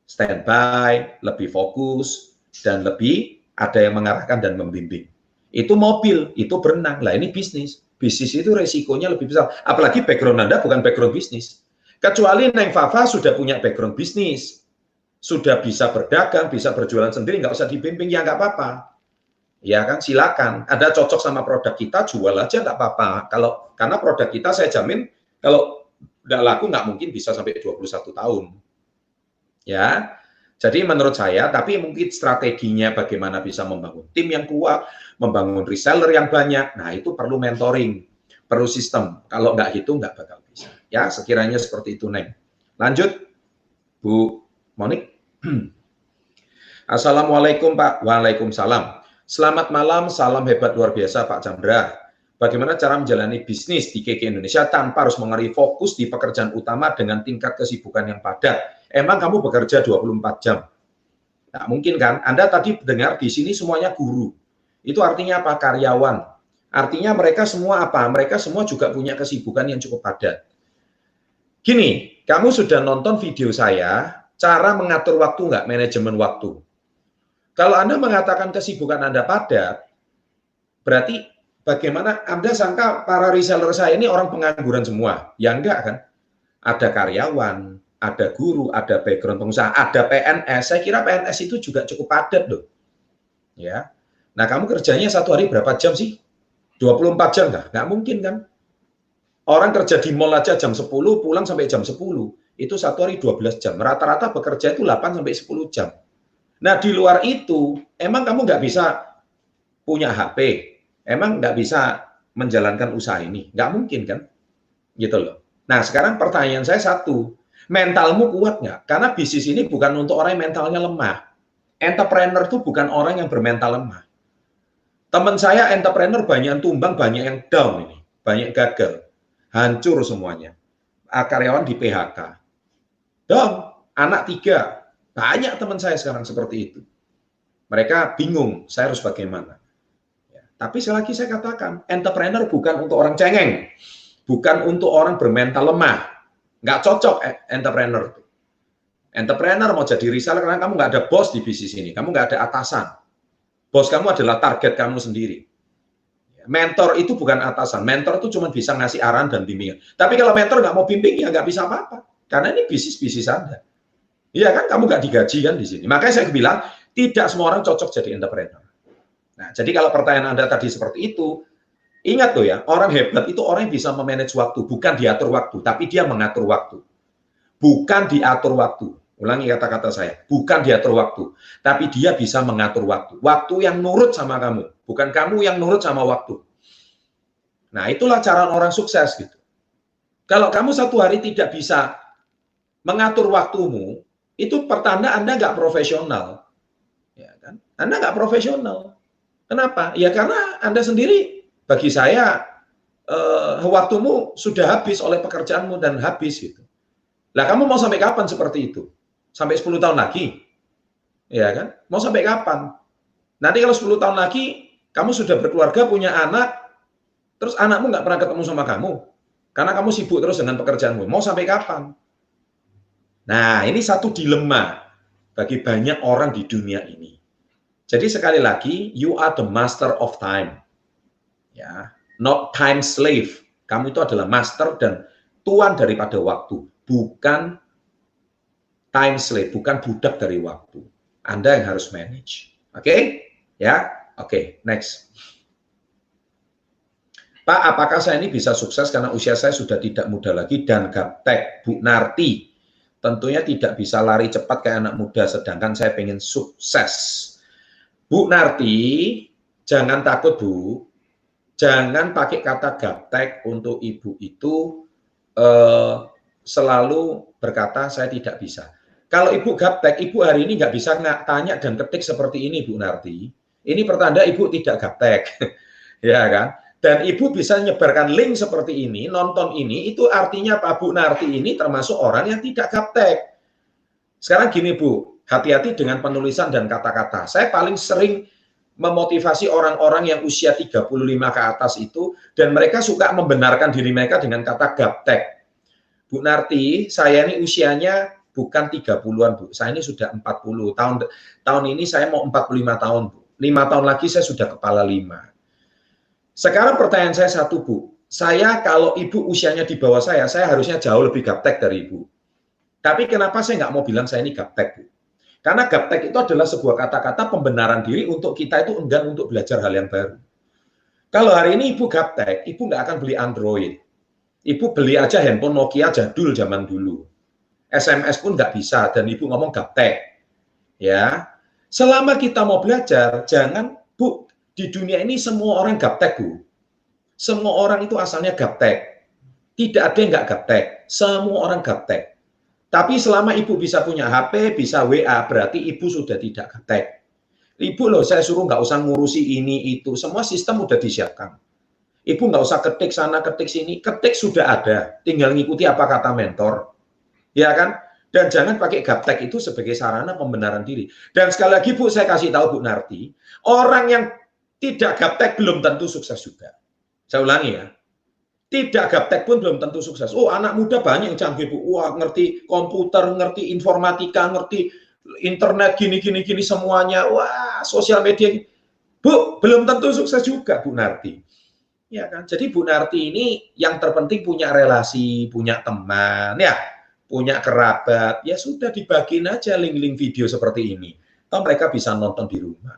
standby, lebih fokus, dan lebih ada yang mengarahkan dan membimbing. Itu mobil, itu berenang. Lah ini bisnis. Bisnis itu resikonya lebih besar. Apalagi background Anda bukan background bisnis. Kecuali Neng Fafa sudah punya background bisnis. Sudah bisa berdagang, bisa berjualan sendiri, nggak usah dibimbing, ya nggak apa-apa. Ya kan, silakan. Ada cocok sama produk kita, jual aja nggak apa-apa. Karena produk kita saya jamin, kalau nggak laku nggak mungkin bisa sampai 21 tahun. Ya, jadi menurut saya, tapi mungkin strateginya bagaimana bisa membangun tim yang kuat, membangun reseller yang banyak, nah itu perlu mentoring, perlu sistem. Kalau nggak gitu nggak bakal bisa. Ya, sekiranya seperti itu, Neng. Lanjut, Bu Monik. Assalamualaikum, Pak. Waalaikumsalam. Selamat malam, salam hebat luar biasa, Pak Chandra. Bagaimana cara menjalani bisnis di KK Indonesia tanpa harus mengalami fokus di pekerjaan utama dengan tingkat kesibukan yang padat? Emang kamu bekerja 24 jam? Nah, mungkin kan? Anda tadi dengar di sini semuanya guru. Itu artinya apa? Karyawan. Artinya mereka semua apa? Mereka semua juga punya kesibukan yang cukup padat. Gini, kamu sudah nonton video saya, cara mengatur waktu nggak? Manajemen waktu. Kalau Anda mengatakan kesibukan Anda padat, berarti bagaimana Anda sangka para reseller saya ini orang pengangguran semua? Ya enggak kan? Ada karyawan, ada guru, ada background pengusaha, ada PNS. Saya kira PNS itu juga cukup padat loh. Ya. Nah, kamu kerjanya satu hari berapa jam sih? 24 jam nggak? Nggak mungkin kan? Orang kerja di mall aja jam 10, pulang sampai jam 10. Itu satu hari 12 jam. Rata-rata bekerja itu 8 sampai 10 jam. Nah, di luar itu, emang kamu nggak bisa punya HP? Emang nggak bisa menjalankan usaha ini? Nggak mungkin kan? Gitu loh. Nah, sekarang pertanyaan saya satu. Mentalmu kuat nggak? Karena bisnis ini bukan untuk orang yang mentalnya lemah. Entrepreneur itu bukan orang yang bermental lemah. Teman saya entrepreneur banyak yang tumbang, banyak yang down ini. Banyak gagal. Hancur semuanya. Karyawan di PHK. Down. Anak 3. Banyak teman saya sekarang seperti itu. Mereka bingung, saya harus bagaimana. Ya, tapi sekali lagi saya katakan, entrepreneur bukan untuk orang cengeng. bukan untuk orang bermental lemah. Nggak cocok entrepreneur. Entrepreneur mau jadi reseller karena kamu nggak ada bos di bisnis ini, kamu nggak ada atasan. Bos kamu adalah target kamu sendiri. Mentor itu bukan atasan, mentor itu cuma bisa ngasih arahan dan bimbingan. Tapi kalau mentor nggak mau bimbing, ya nggak bisa apa-apa. Karena ini bisnis Anda. Iya kan, kamu nggak digaji kan di sini. Makanya saya bilang, tidak semua orang cocok jadi entrepreneur. Nah, jadi kalau pertanyaan Anda tadi seperti itu, ingat loh ya, orang hebat itu orang yang bisa memanage waktu, bukan diatur waktu, tapi dia mengatur waktu. Bukan diatur waktu. Ulangi kata-kata saya, bukan diatur waktu, tapi dia bisa mengatur waktu. Waktu yang nurut sama kamu, bukan kamu yang nurut sama waktu. Nah, itulah cara orang sukses gitu. Kalau kamu satu hari tidak bisa mengatur waktumu, itu pertanda Anda nggak profesional. Ya kan? Anda nggak profesional. Kenapa? Ya karena Anda sendiri, bagi saya, waktumu sudah habis oleh pekerjaanmu dan habis gitu. Lah kamu mau sampai kapan seperti itu? Sampai 10 tahun lagi? Ya kan? Mau sampai kapan? Nanti kalau 10 tahun lagi, kamu sudah berkeluarga, punya anak, terus anakmu nggak pernah ketemu sama kamu. Karena kamu sibuk terus dengan pekerjaanmu. Mau sampai kapan? Nah, ini satu dilema bagi banyak orang di dunia ini. Jadi sekali lagi, you are the master of time. Ya, not time slave. Kamu itu adalah master dan tuan daripada waktu, bukan time slave, bukan budak dari waktu. Anda yang harus manage. Oke? Ya? Oke, next. Pak, apakah saya ini bisa sukses karena usia saya sudah tidak muda lagi dan gaptek? Bu Narti, tentunya tidak bisa lari cepat kayak anak muda, sedangkan saya pengen sukses. Bu Narti, jangan takut Bu. Jangan pakai kata gaptek untuk ibu itu selalu berkata saya tidak bisa. Kalau ibu gaptek, ibu hari ini nggak bisa tanya dan ketik seperti ini, Bu Narti. Ini pertanda ibu tidak gaptek, ya kan? Dan ibu bisa menyebarkan link seperti ini, nonton ini, itu artinya Pak Bu Narti ini termasuk orang yang tidak gaptek. Sekarang gini Bu, hati-hati dengan penulisan dan kata-kata. Saya paling sering memotivasi orang-orang yang usia 35 ke atas itu, dan mereka suka membenarkan diri mereka dengan kata gaptek. Bu Narti, saya ini usianya bukan 30-an, Bu. Saya ini sudah 40 tahun. Tahun ini saya mau 45 tahun, Bu. 5 tahun lagi saya sudah kepala 5. Sekarang pertanyaan saya satu, Bu. Saya kalau ibu usianya di bawah saya harusnya jauh lebih gaptek dari ibu. Tapi kenapa saya nggak mau bilang saya ini gaptek, Bu? Karena gaptek itu adalah sebuah kata-kata pembenaran diri untuk kita itu enggan untuk belajar hal yang baru. Kalau hari ini ibu gaptek, ibu nggak akan beli Android. Ibu beli aja handphone Nokia jadul zaman dulu. SMS pun nggak bisa, dan ibu ngomong gaptek. Ya, selama kita mau belajar, jangan, Bu, di dunia ini semua orang gaptek, Bu. Semua orang itu asalnya gaptek. Tidak ada yang nggak gaptek. Semua orang gaptek. Tapi selama ibu bisa punya HP, bisa WA, berarti ibu sudah tidak gaptek. Ibu loh, saya suruh nggak usah ngurusi ini, itu. Semua sistem udah disiapkan. Ibu nggak usah ketik sana, ketik sini. Ketik sudah ada. Tinggal ngikuti apa kata mentor. Ya kan? Dan jangan pakai gaptek itu sebagai sarana pembenaran diri. Dan sekali lagi Bu, saya kasih tahu Bu Narti, orang yang tidak gaptek belum tentu sukses juga. Saya ulangi ya. Tidak gaptek pun belum tentu sukses. Oh, anak muda banyak yang canggih Bu. Wah, ngerti komputer, ngerti informatika, ngerti internet, gini semuanya. Wah, sosial media. Bu, belum tentu sukses juga Bu Narti. Ya kan? Jadi Bu Narti ini yang terpenting punya relasi, punya teman, ya. Punya kerabat, ya sudah dibagiin aja link-link video seperti ini. Toh mereka bisa nonton di rumah.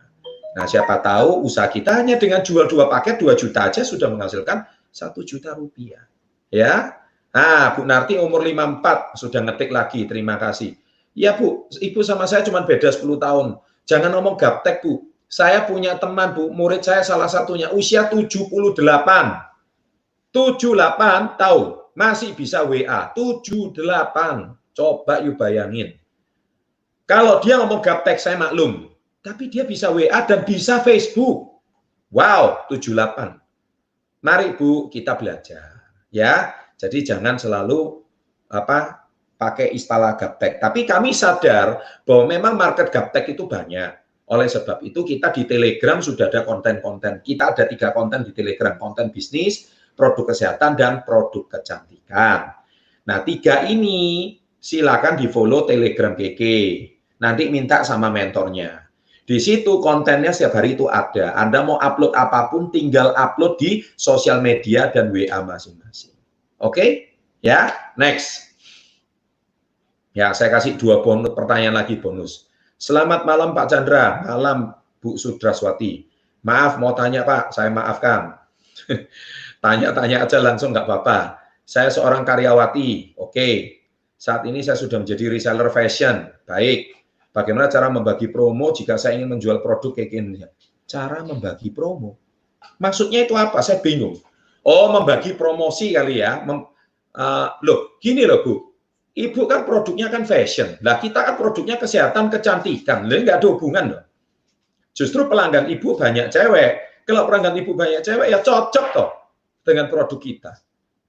Nah, siapa tahu usaha kita hanya dengan jual 2 paket 2 juta aja sudah menghasilkan 1 juta rupiah. Ya. Nah, Bu Narti umur 54 sudah ngetik lagi, terima kasih. Ya Bu, ibu sama saya cuma beda 10 tahun. Jangan ngomong gaptek Bu. Saya punya teman Bu, murid saya salah satunya usia 78. 78 tahun. Masih bisa WA, 78. Coba yuk bayangin. Kalau dia ngomong gaptek, saya maklum. Tapi dia bisa WA dan bisa Facebook. Wow, 78. Mari Bu, kita belajar. Ya, jadi jangan selalu pakai istilah gaptek. Tapi kami sadar bahwa memang market gaptek itu banyak. Oleh sebab itu kita di Telegram sudah ada konten-konten. Kita ada 3 konten di Telegram. Konten bisnis, produk kesehatan, dan produk kecantikan. Nah, 3 ini silakan di-follow Telegram Keke. Nanti minta sama mentornya. Di situ kontennya setiap hari itu ada. Anda mau upload apapun, tinggal upload di sosial media dan WA masing-masing. Oke? Ya, next. Ya, saya kasih 2 pertanyaan lagi bonus. Selamat malam Pak Chandra, malam Bu Sudraswati. Maaf, mau tanya Pak, saya maafkan. Tanya-tanya aja langsung, nggak apa-apa. Saya seorang karyawati, oke. Saat ini saya sudah menjadi reseller fashion, baik. Bagaimana cara membagi promo jika saya ingin menjual produk kayak gini? Cara membagi promo? Maksudnya itu apa? Saya bingung. Oh, membagi promosi kali ya. Loh, gini loh Bu. Ibu kan produknya kan fashion. Lah kita kan produknya kesehatan, kecantikan. Lah nggak ada hubungan loh. Justru pelanggan ibu banyak cewek. Kalau pelanggan ibu banyak cewek ya cocok toh dengan produk kita.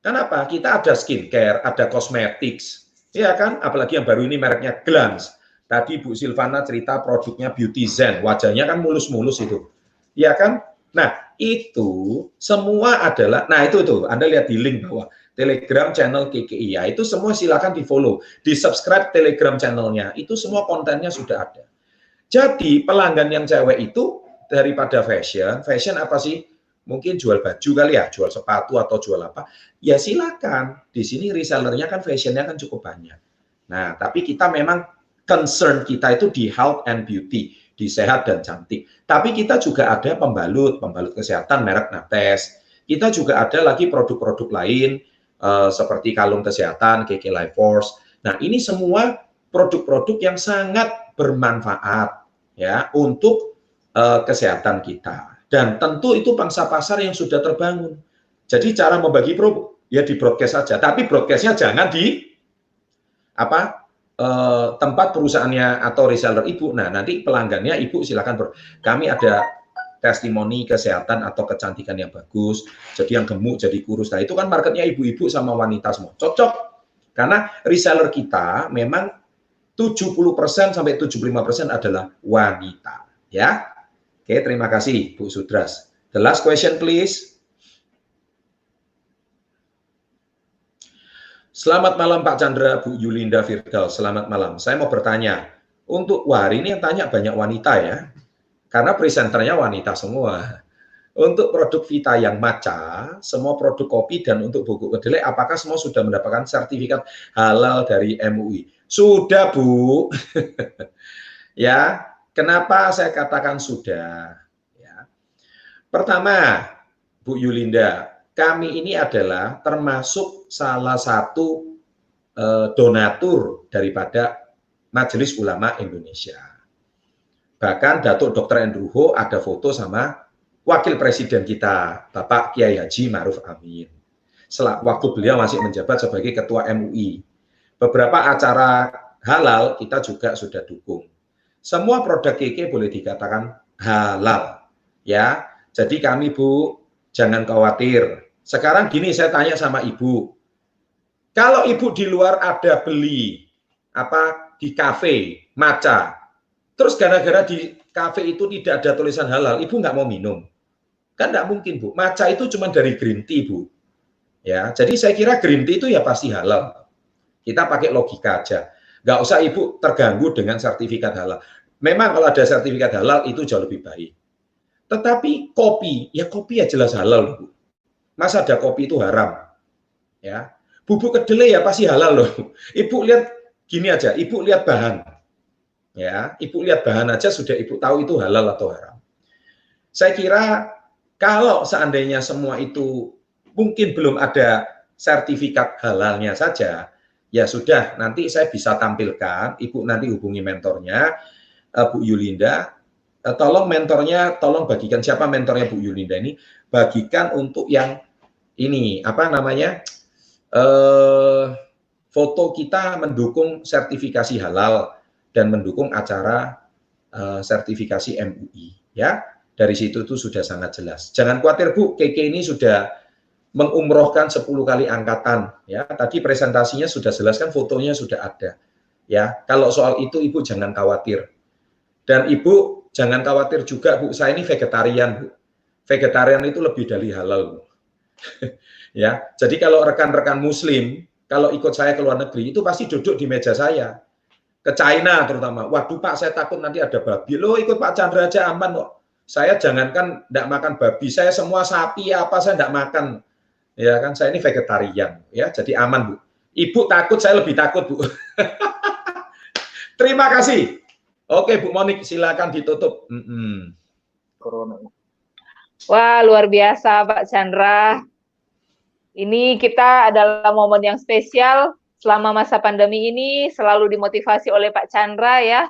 Kenapa? Kita ada skincare, ada cosmetics, ya kan? Apalagi yang baru ini mereknya Glance. Tadi Bu Silvana cerita produknya Beauty Zen, wajahnya kan mulus-mulus itu, ya kan? Nah itu semua adalah, nah itu tuh Anda lihat di link bawah Telegram channel KKI, ya itu semua silakan di follow, di subscribe Telegram channelnya, itu semua kontennya sudah ada. Jadi pelanggan yang cewek itu daripada fashion apa sih? Mungkin jual baju kali ya, jual sepatu atau jual apa, ya silakan. Di sini resellernya kan fashionnya kan cukup banyak. Nah, tapi kita memang concern kita itu di health and beauty, di sehat dan cantik. Tapi kita juga ada pembalut kesehatan merek Nates. Kita juga ada lagi produk-produk lain seperti kalung kesehatan, KK Life Force. Nah, ini semua produk-produk yang sangat bermanfaat ya untuk kesehatan kita. Dan tentu itu pangsa pasar yang sudah terbangun. Jadi cara membagi promo ya di broadcast saja, tapi broadcastnya jangan di tempat perusahaannya atau reseller ibu. Nah nanti pelanggannya ibu silakan kami ada testimoni kesehatan atau kecantikan yang bagus. Jadi yang gemuk jadi kurus. Nah itu kan marketnya ibu-ibu sama wanita semua. Cocok karena reseller kita memang 70% sampai 75% adalah wanita. Ya. Oke, terima kasih Bu Sudras. The last question please. Selamat malam Pak Chandra, Bu Yulinda Firdaus. Selamat malam. Saya mau bertanya, untuk hari ini yang tanya banyak wanita ya, karena presenternya wanita semua. Untuk produk Vita yang Matcha, semua produk kopi dan untuk buku kedelai, apakah semua sudah mendapatkan sertifikat halal dari MUI? Sudah Bu. Ya. Kenapa saya katakan sudah? Ya. Pertama, Bu Yulinda, kami ini adalah termasuk salah satu donatur daripada Majelis Ulama Indonesia. Bahkan Datuk Dr. Andrew Ho ada foto sama Wakil Presiden kita, Bapak Kiai Haji Ma'ruf Amin. Waktu beliau masih menjabat sebagai Ketua MUI. Beberapa acara halal kita juga sudah dukung. Semua produk KK boleh dikatakan halal, ya. Jadi kami Bu, jangan khawatir. Sekarang gini saya tanya sama Ibu, kalau Ibu di luar ada beli di kafe matcha, terus gara-gara di kafe itu tidak ada tulisan halal, Ibu nggak mau minum, kan nggak mungkin Bu. Matcha itu cuma dari green tea Bu, ya. Jadi saya kira green tea itu ya pasti halal. Kita pakai logika aja. Nggak usah Ibu terganggu dengan sertifikat halal. Memang kalau ada sertifikat halal itu jauh lebih baik. Tetapi kopi ya jelas halal, Bu. Masa ada kopi itu haram? Ya. Bubuk kedelai ya pasti halal loh. Ibu lihat gini aja, Ibu lihat bahan. Ya, Ibu lihat bahan aja sudah Ibu tahu itu halal atau haram. Saya kira kalau seandainya semua itu mungkin belum ada sertifikat halalnya saja, ya sudah, nanti saya bisa tampilkan, Ibu nanti hubungi mentornya, Bu Yulinda, tolong mentornya, tolong bagikan siapa mentornya Bu Yulinda ini, bagikan untuk yang ini, foto kita mendukung sertifikasi halal dan mendukung acara sertifikasi MUI, ya. Dari situ tuh sudah sangat jelas. Jangan khawatir Bu, KK ini sudah mengumrohkan 10 kali angkatan, ya. Tadi presentasinya sudah jelaskan, fotonya sudah ada, ya. Kalau soal itu Ibu jangan khawatir. Dan Ibu jangan khawatir juga Bu, saya ini vegetarian Bu. Vegetarian itu lebih dari halal Bu. Ya, jadi kalau rekan-rekan Muslim kalau ikut saya ke luar negeri itu pasti duduk di meja saya. Ke China terutama. Waduh Pak, saya takut nanti ada babi. Lo ikut Pak Chandra aja aman kok. Saya jangankan tidak makan babi, saya semua sapi apa saya tidak makan. Ya kan, saya ini vegetarian. Ya, jadi aman Bu. Ibu takut, saya lebih takut Bu. Terima kasih. Oke Bu Monik, silakan ditutup. Wah, luar biasa Pak Chandra. Ini kita adalah momen yang spesial selama masa pandemi ini, selalu dimotivasi oleh Pak Chandra ya.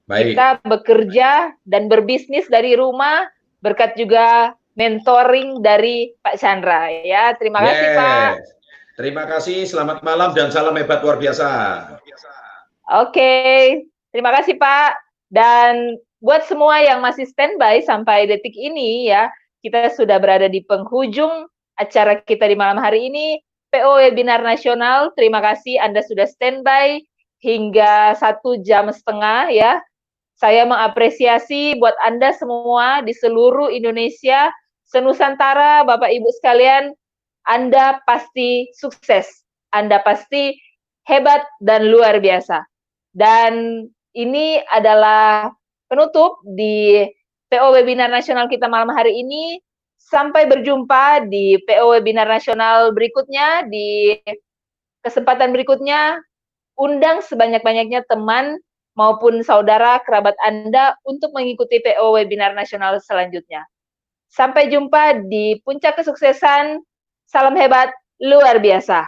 Baik. Kita bekerja dan berbisnis dari rumah, berkat juga mentoring dari Pak Chandra ya. Terima kasih Pak. Terima kasih, selamat malam dan salam hebat luar biasa. Oke, terima kasih Pak. Dan buat semua yang masih standby sampai detik ini ya, kita sudah berada di penghujung acara kita di malam hari ini, PO Webinar Nasional. Terima kasih Anda sudah standby hingga 1,5 jam ya. Saya mengapresiasi buat Anda semua di seluruh Indonesia, senusantara, Bapak Ibu sekalian, Anda pasti sukses. Anda pasti hebat dan luar biasa. Dan ini adalah penutup di PO Webinar Nasional kita malam hari ini. Sampai berjumpa di PO Webinar Nasional berikutnya, di kesempatan berikutnya. Undang sebanyak-banyaknya teman maupun saudara kerabat Anda untuk mengikuti PO Webinar Nasional selanjutnya. Sampai jumpa di puncak kesuksesan. Salam hebat luar biasa.